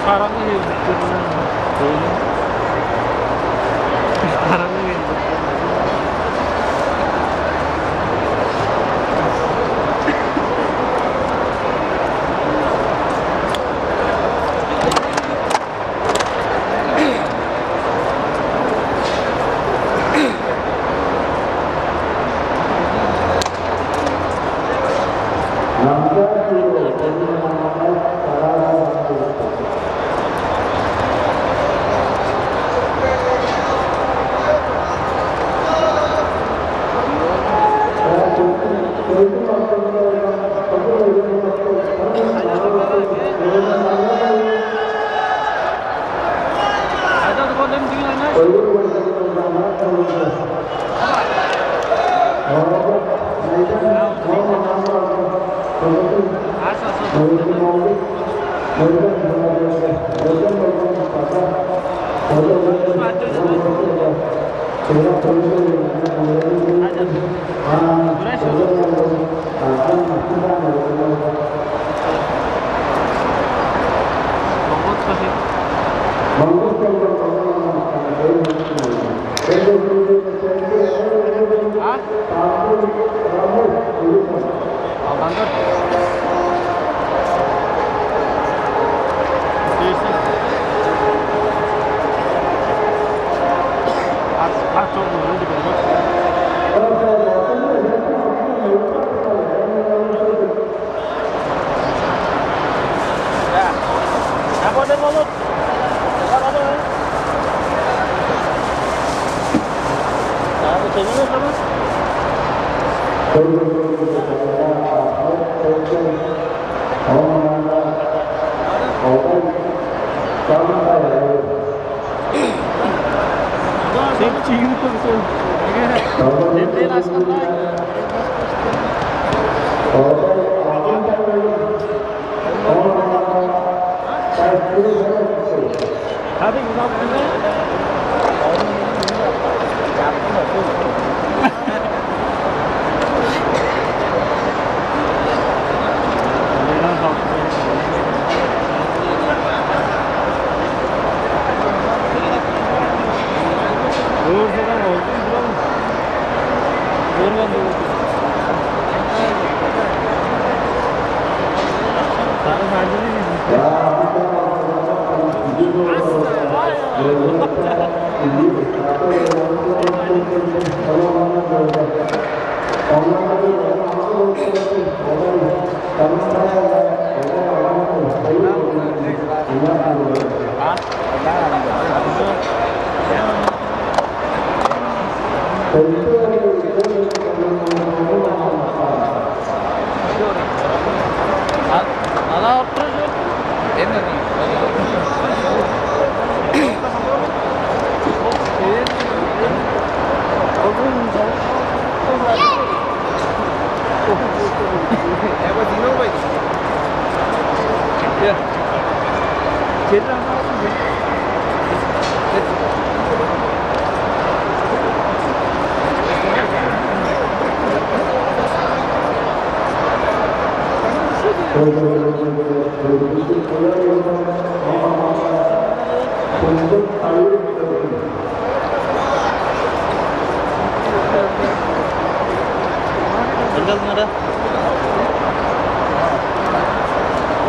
사랑을 해. 사랑을 해. അതാ operation Eba di novo aí. എന്താ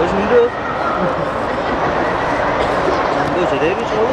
hoje não deu. Não deu direito, show.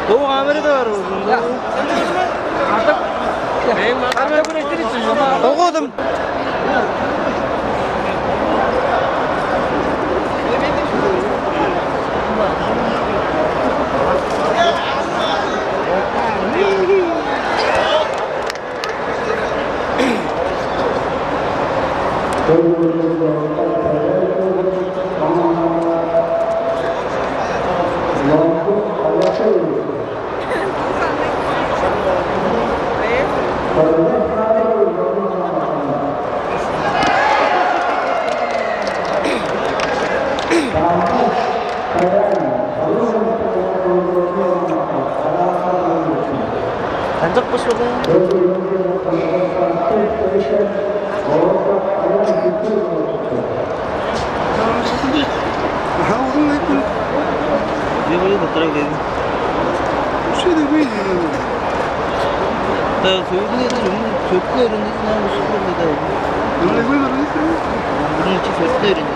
Doğu kamera da var orada. Okudum. 단적 보시거든. Ne böyle fotoğraf dedim. Bir şey de böyle. Da söyledi çok öğrendi. Ne bir şey dedi. Böyle böyle böyle. Bunun için çok öğrendi.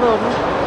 പറഞ്ഞു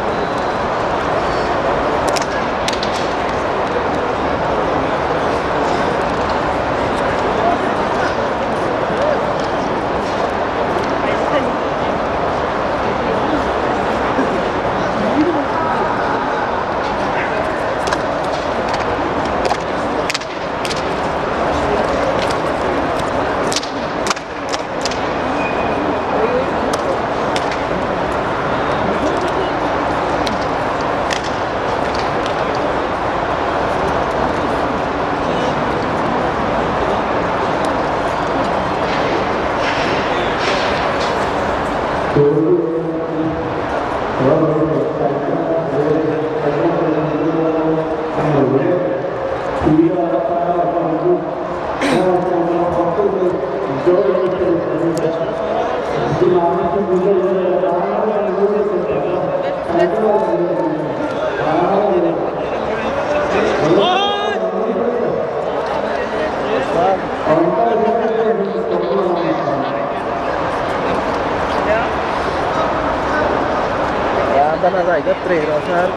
Tana giải gấp 3 rồi sao?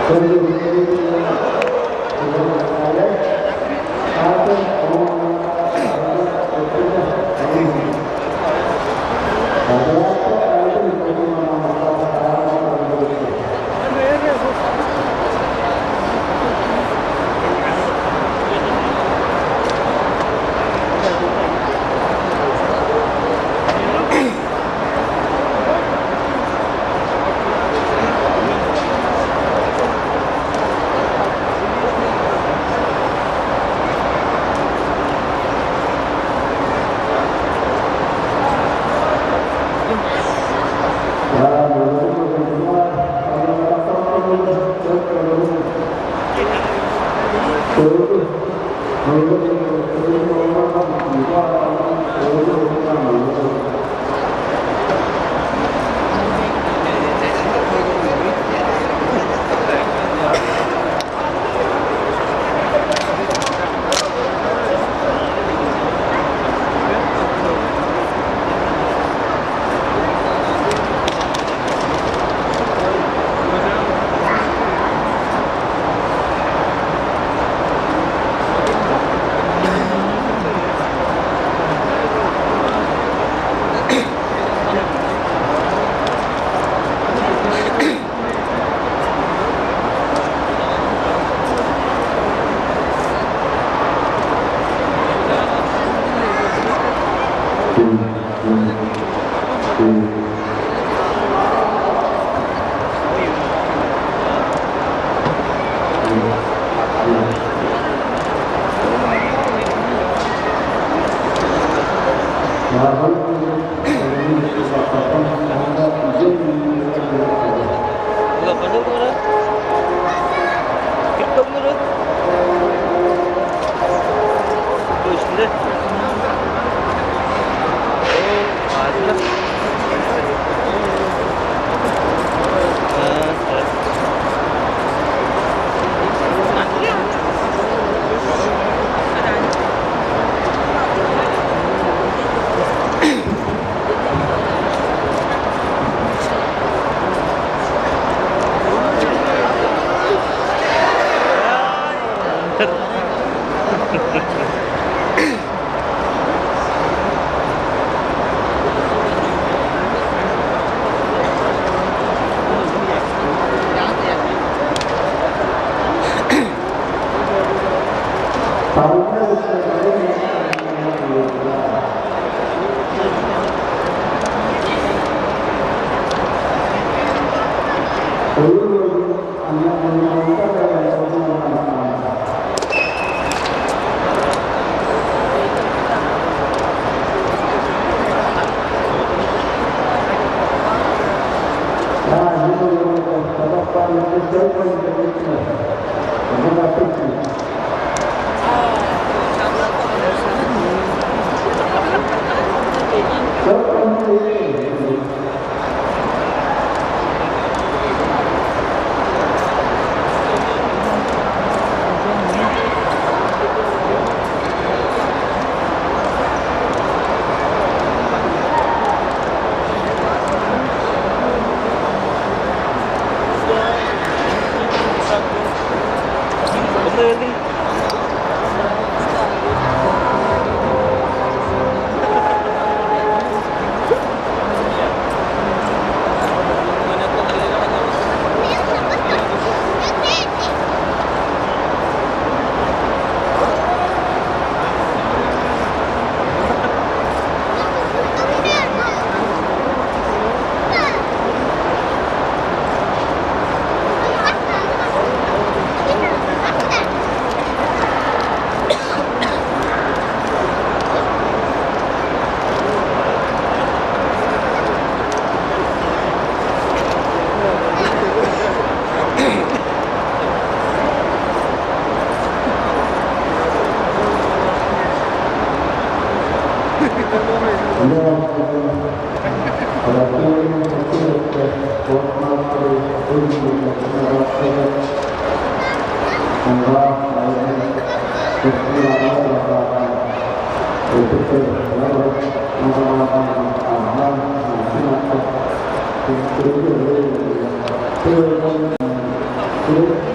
Terima kasih.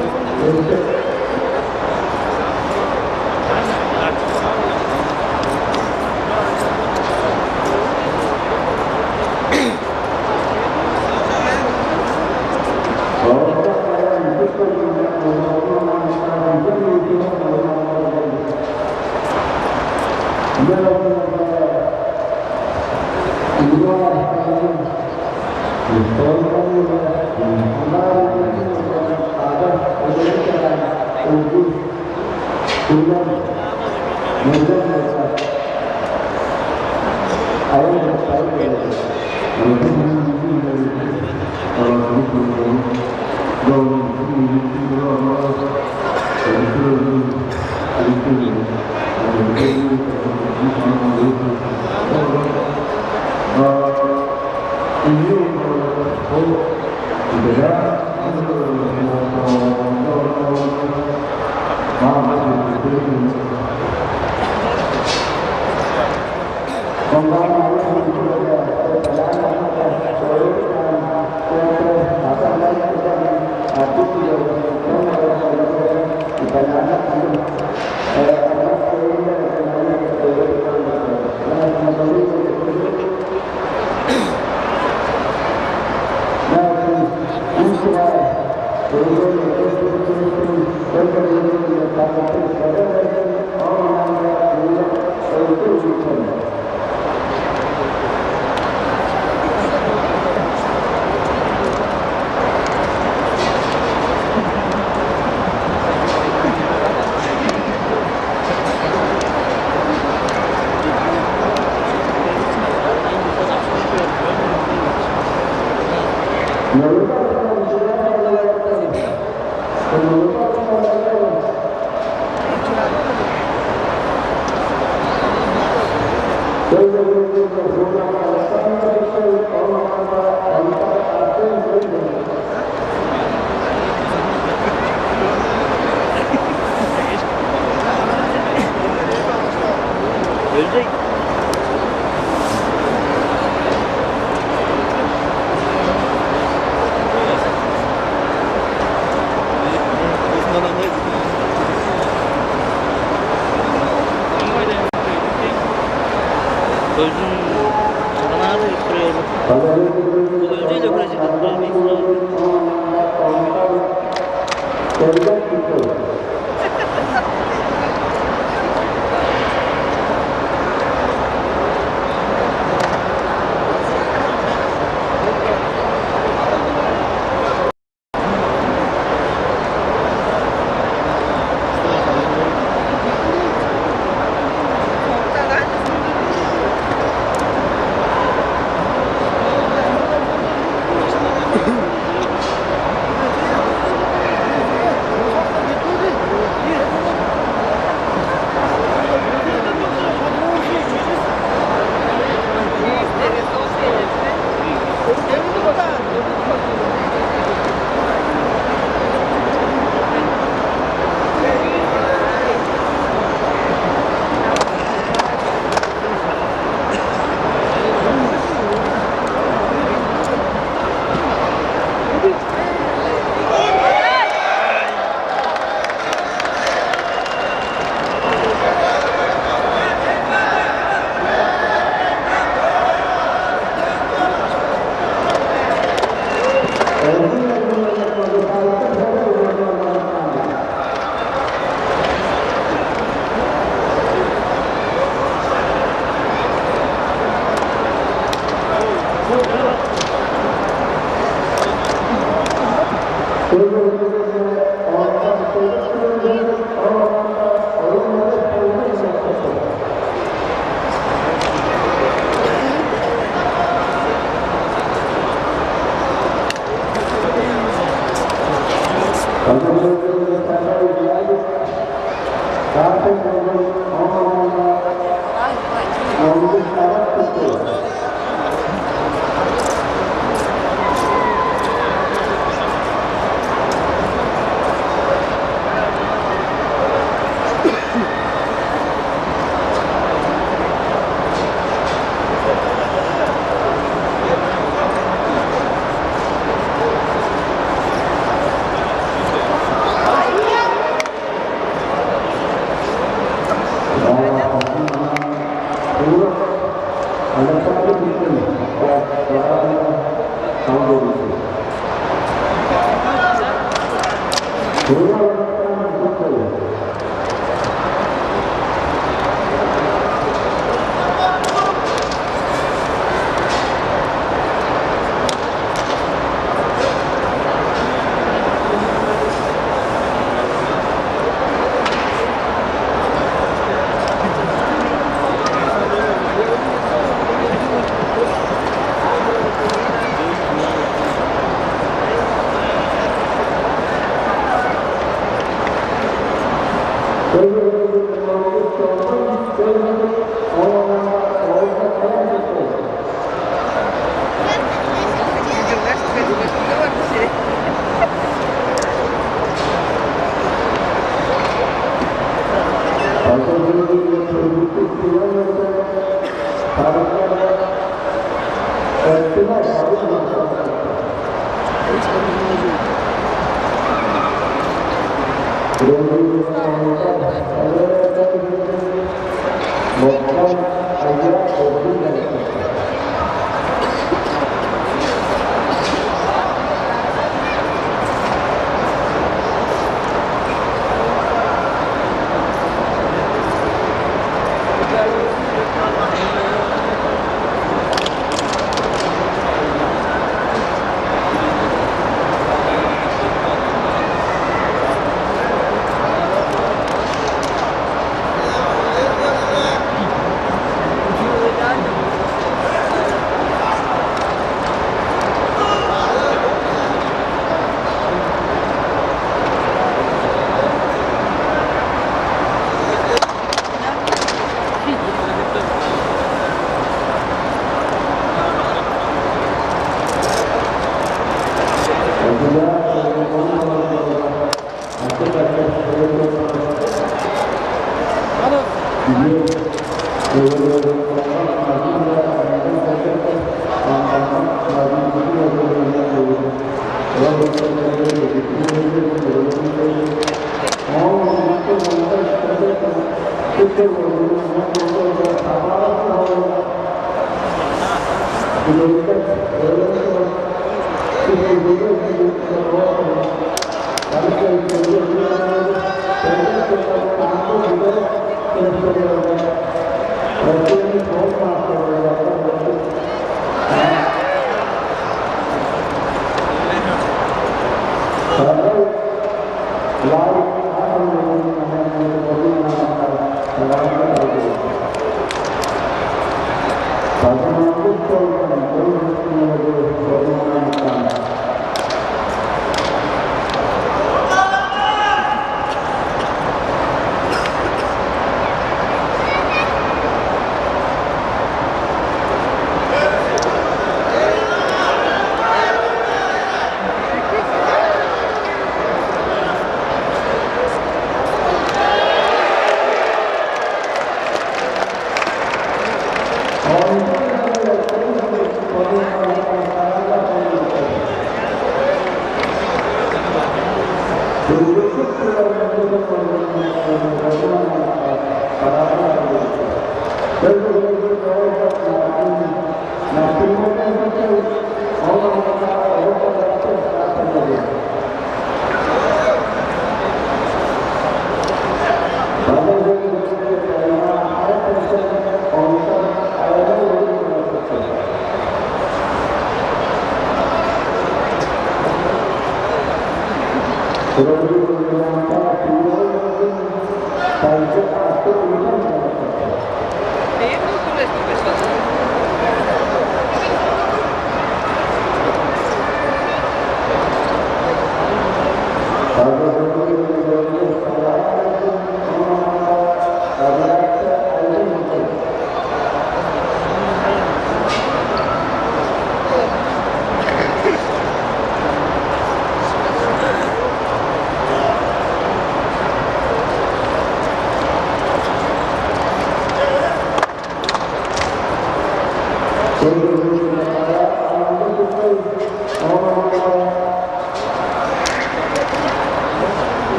Ölecek. Gözün bana da yıkırıyorum. Gözüyle vuracak.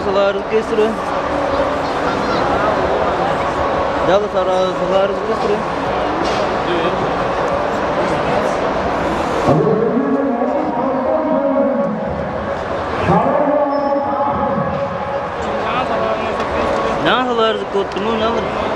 solar orquestra. Dá para solar orquestra. Não, solar orquestra não.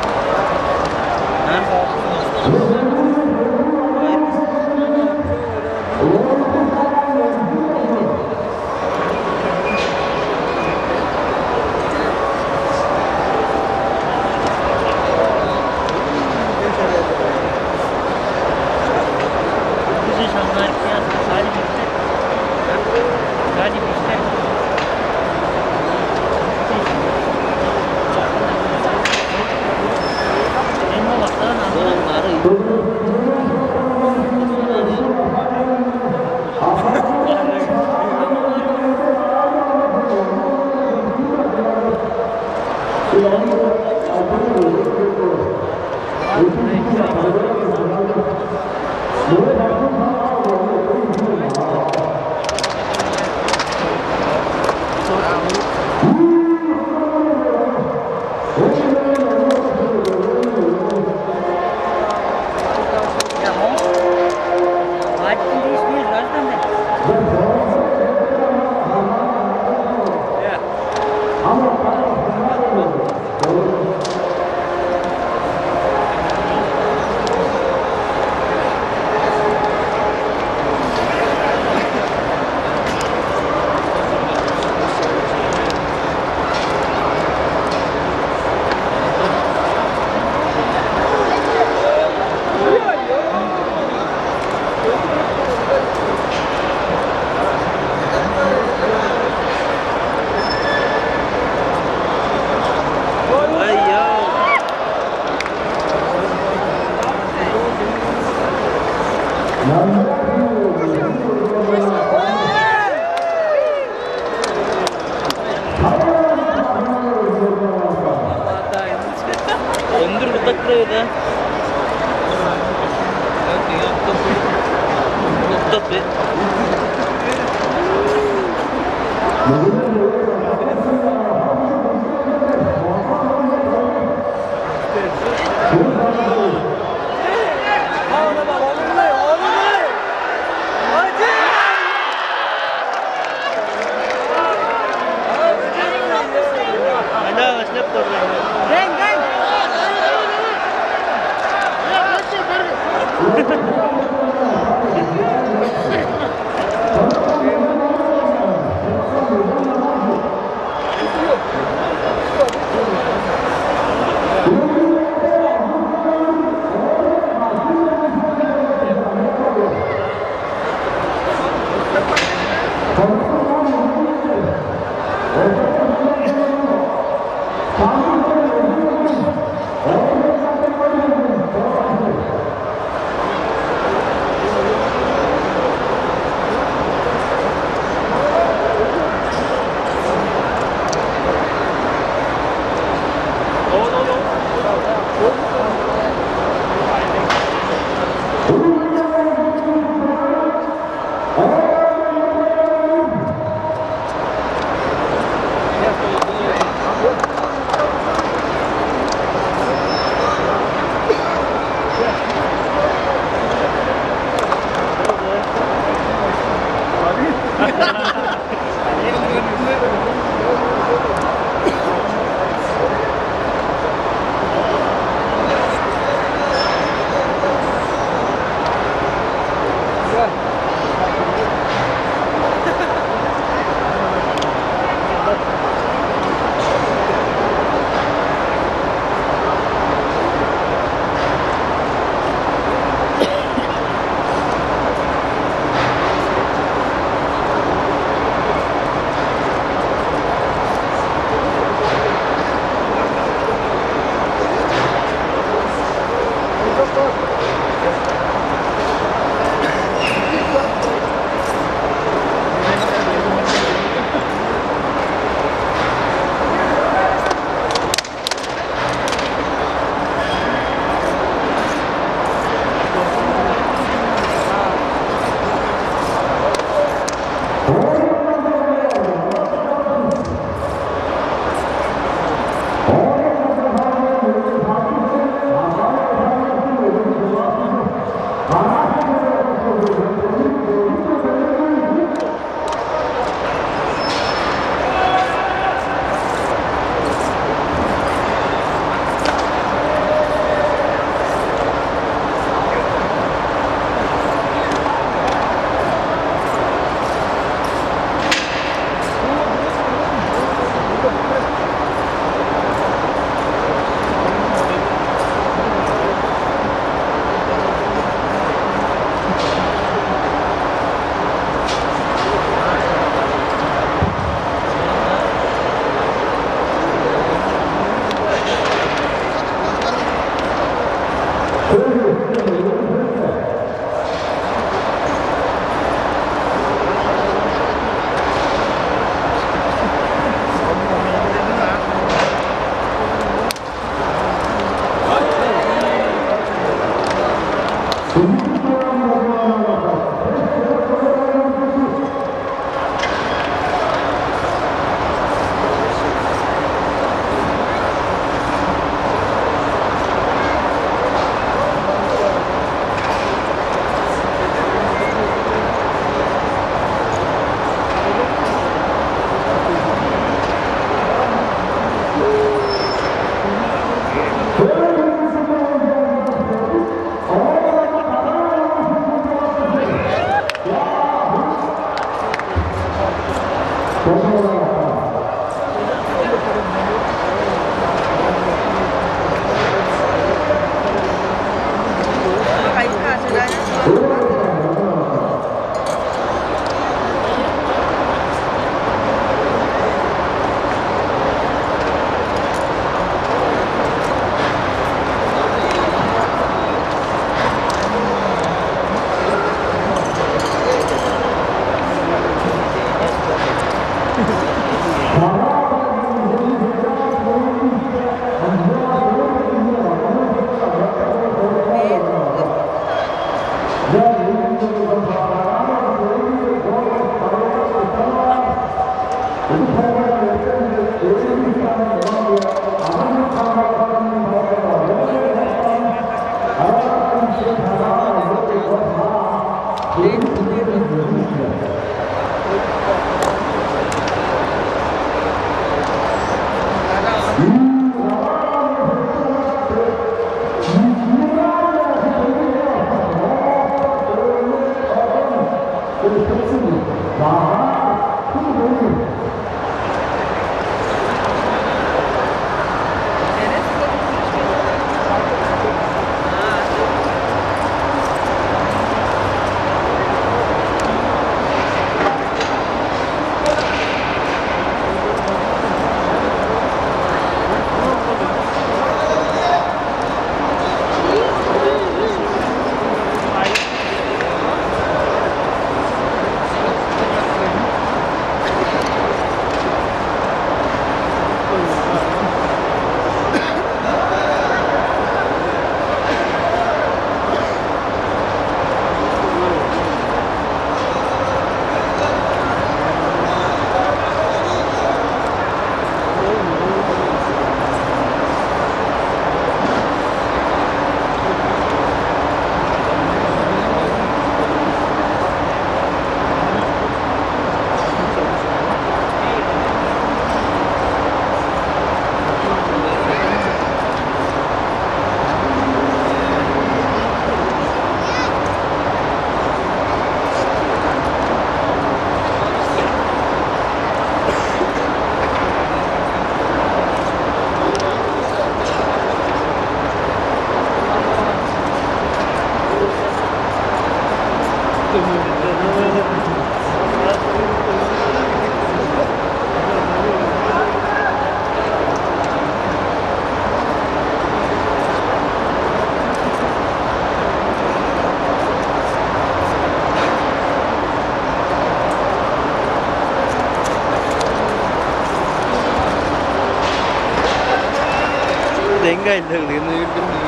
gai thường thì nó cái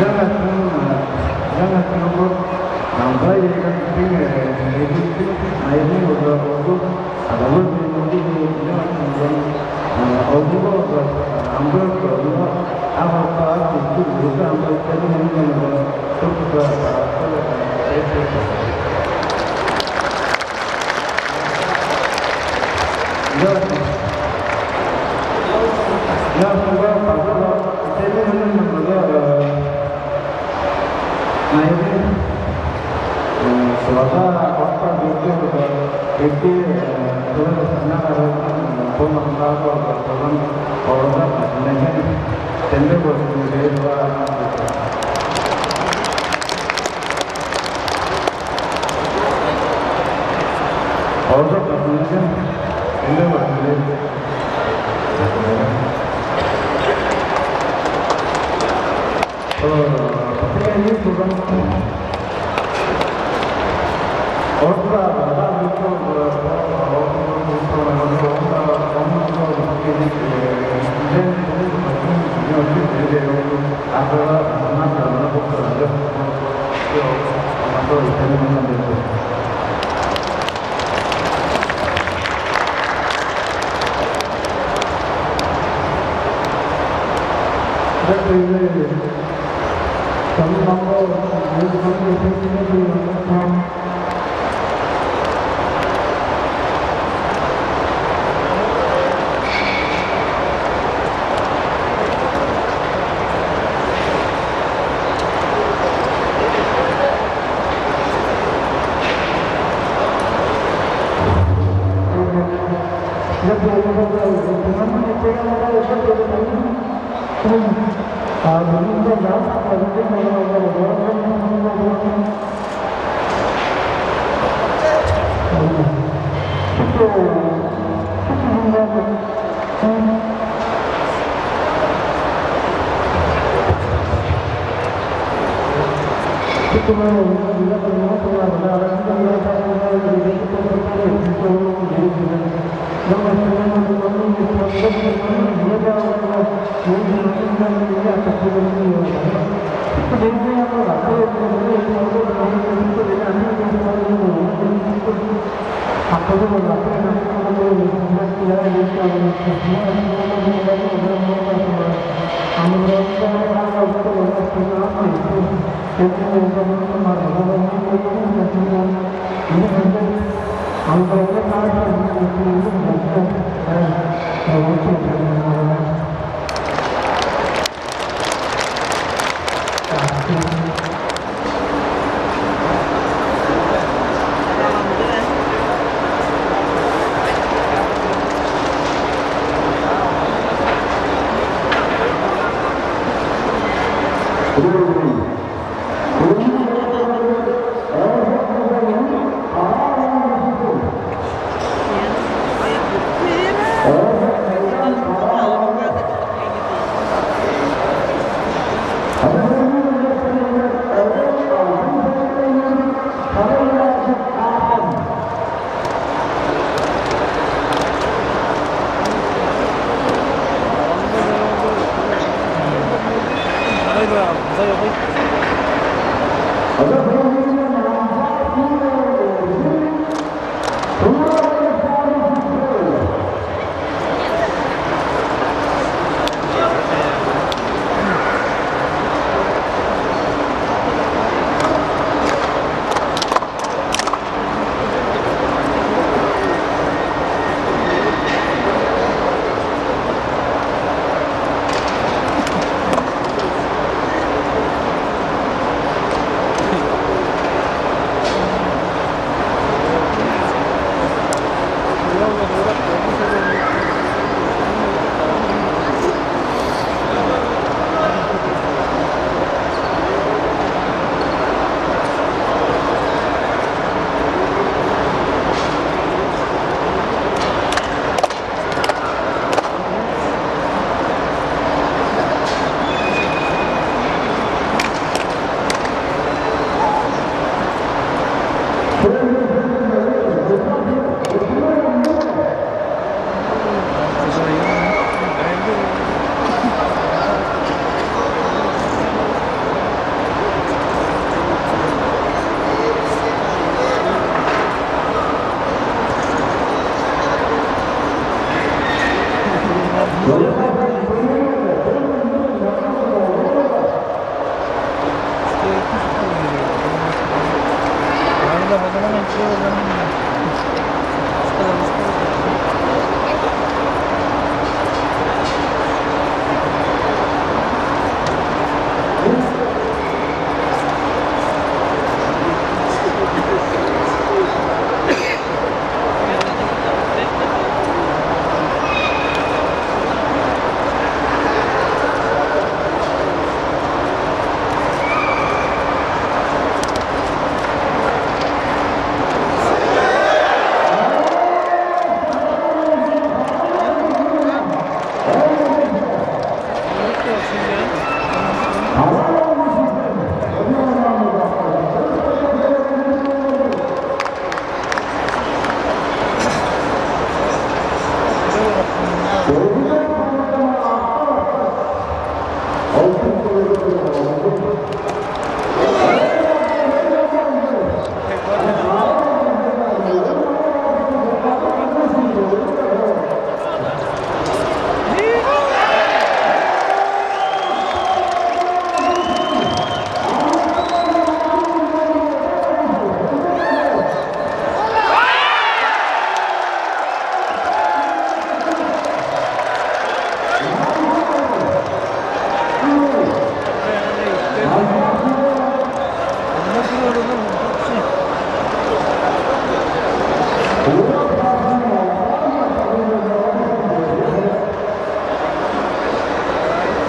jangan terlalu sampai dengan tinggi itu akhirnya udah ada lebih ambil kedua awal itu juga ambil kedua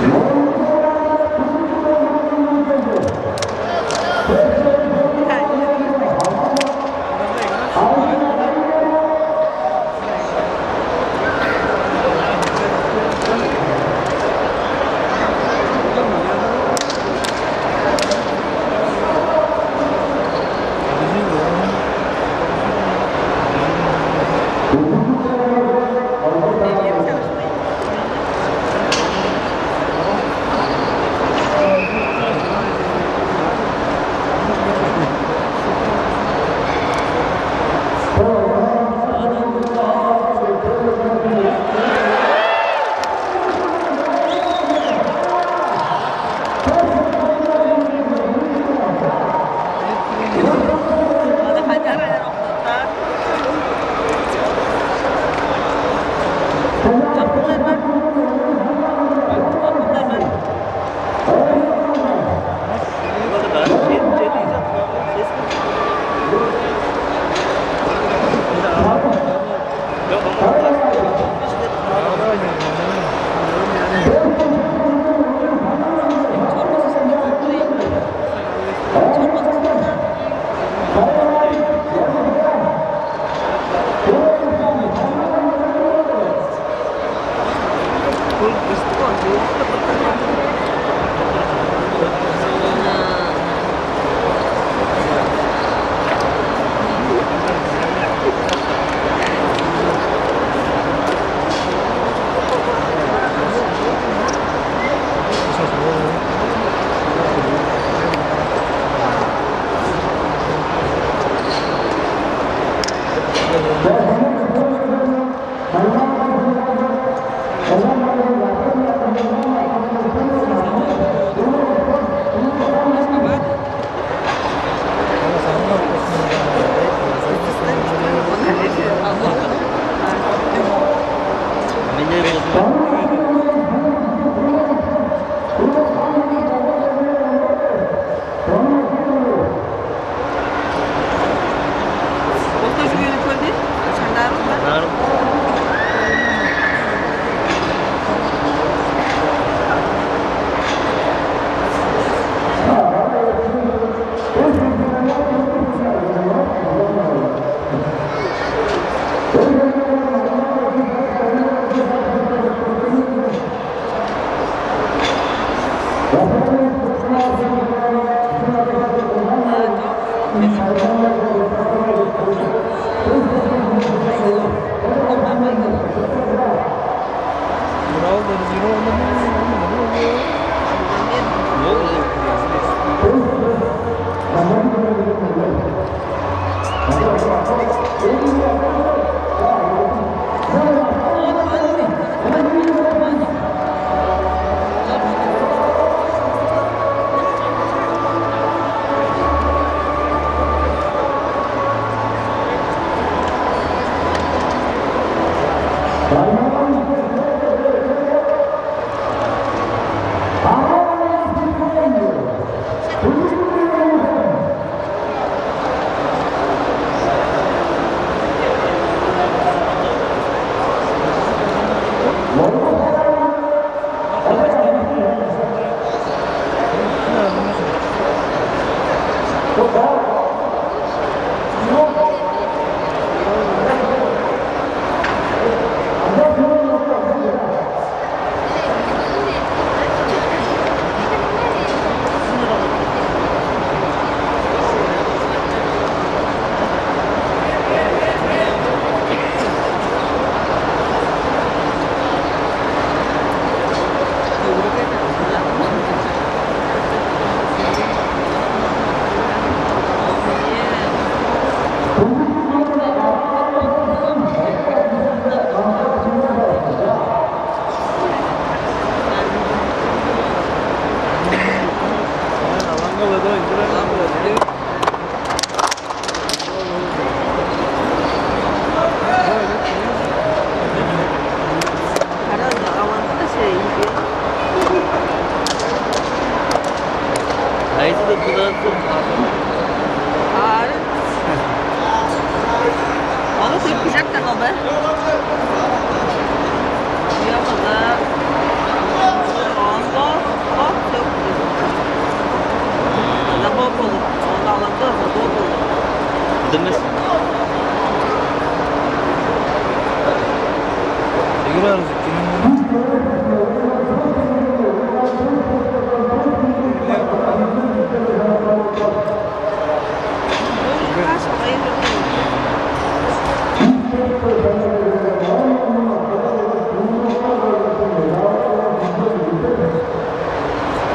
Dạ,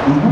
Thank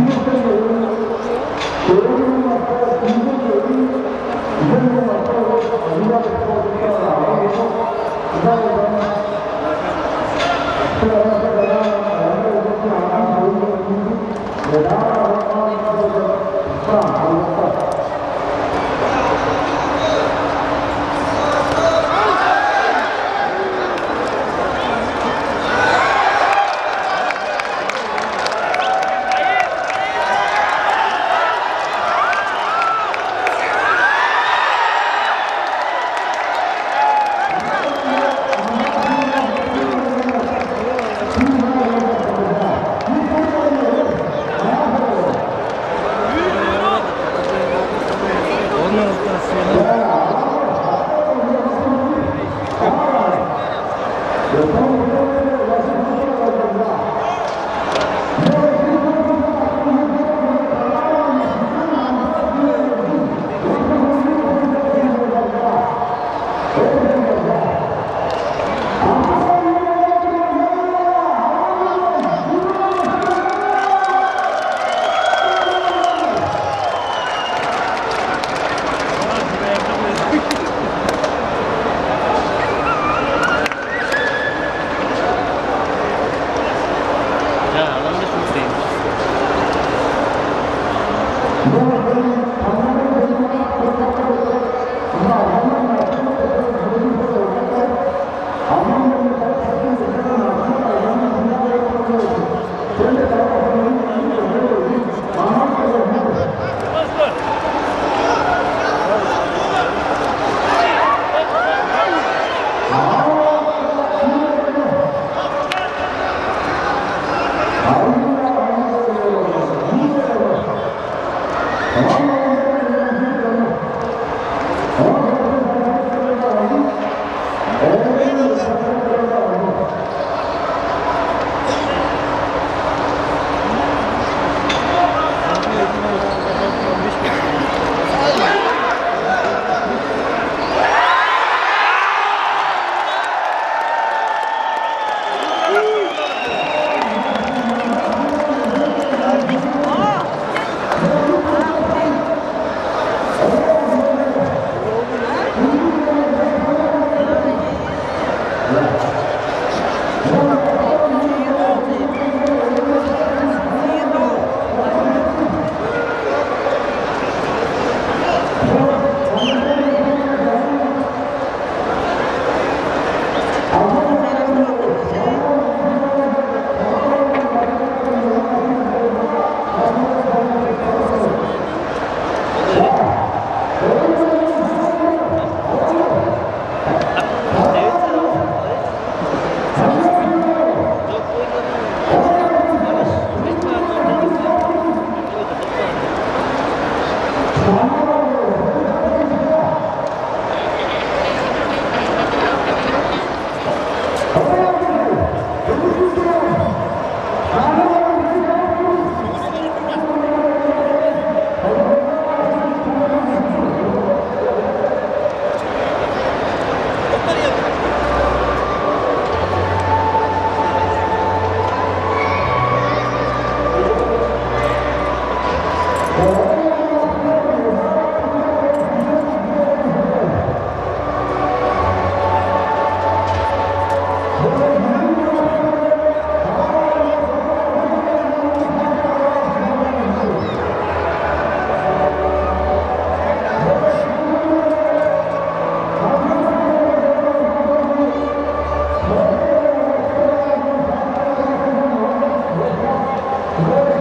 you.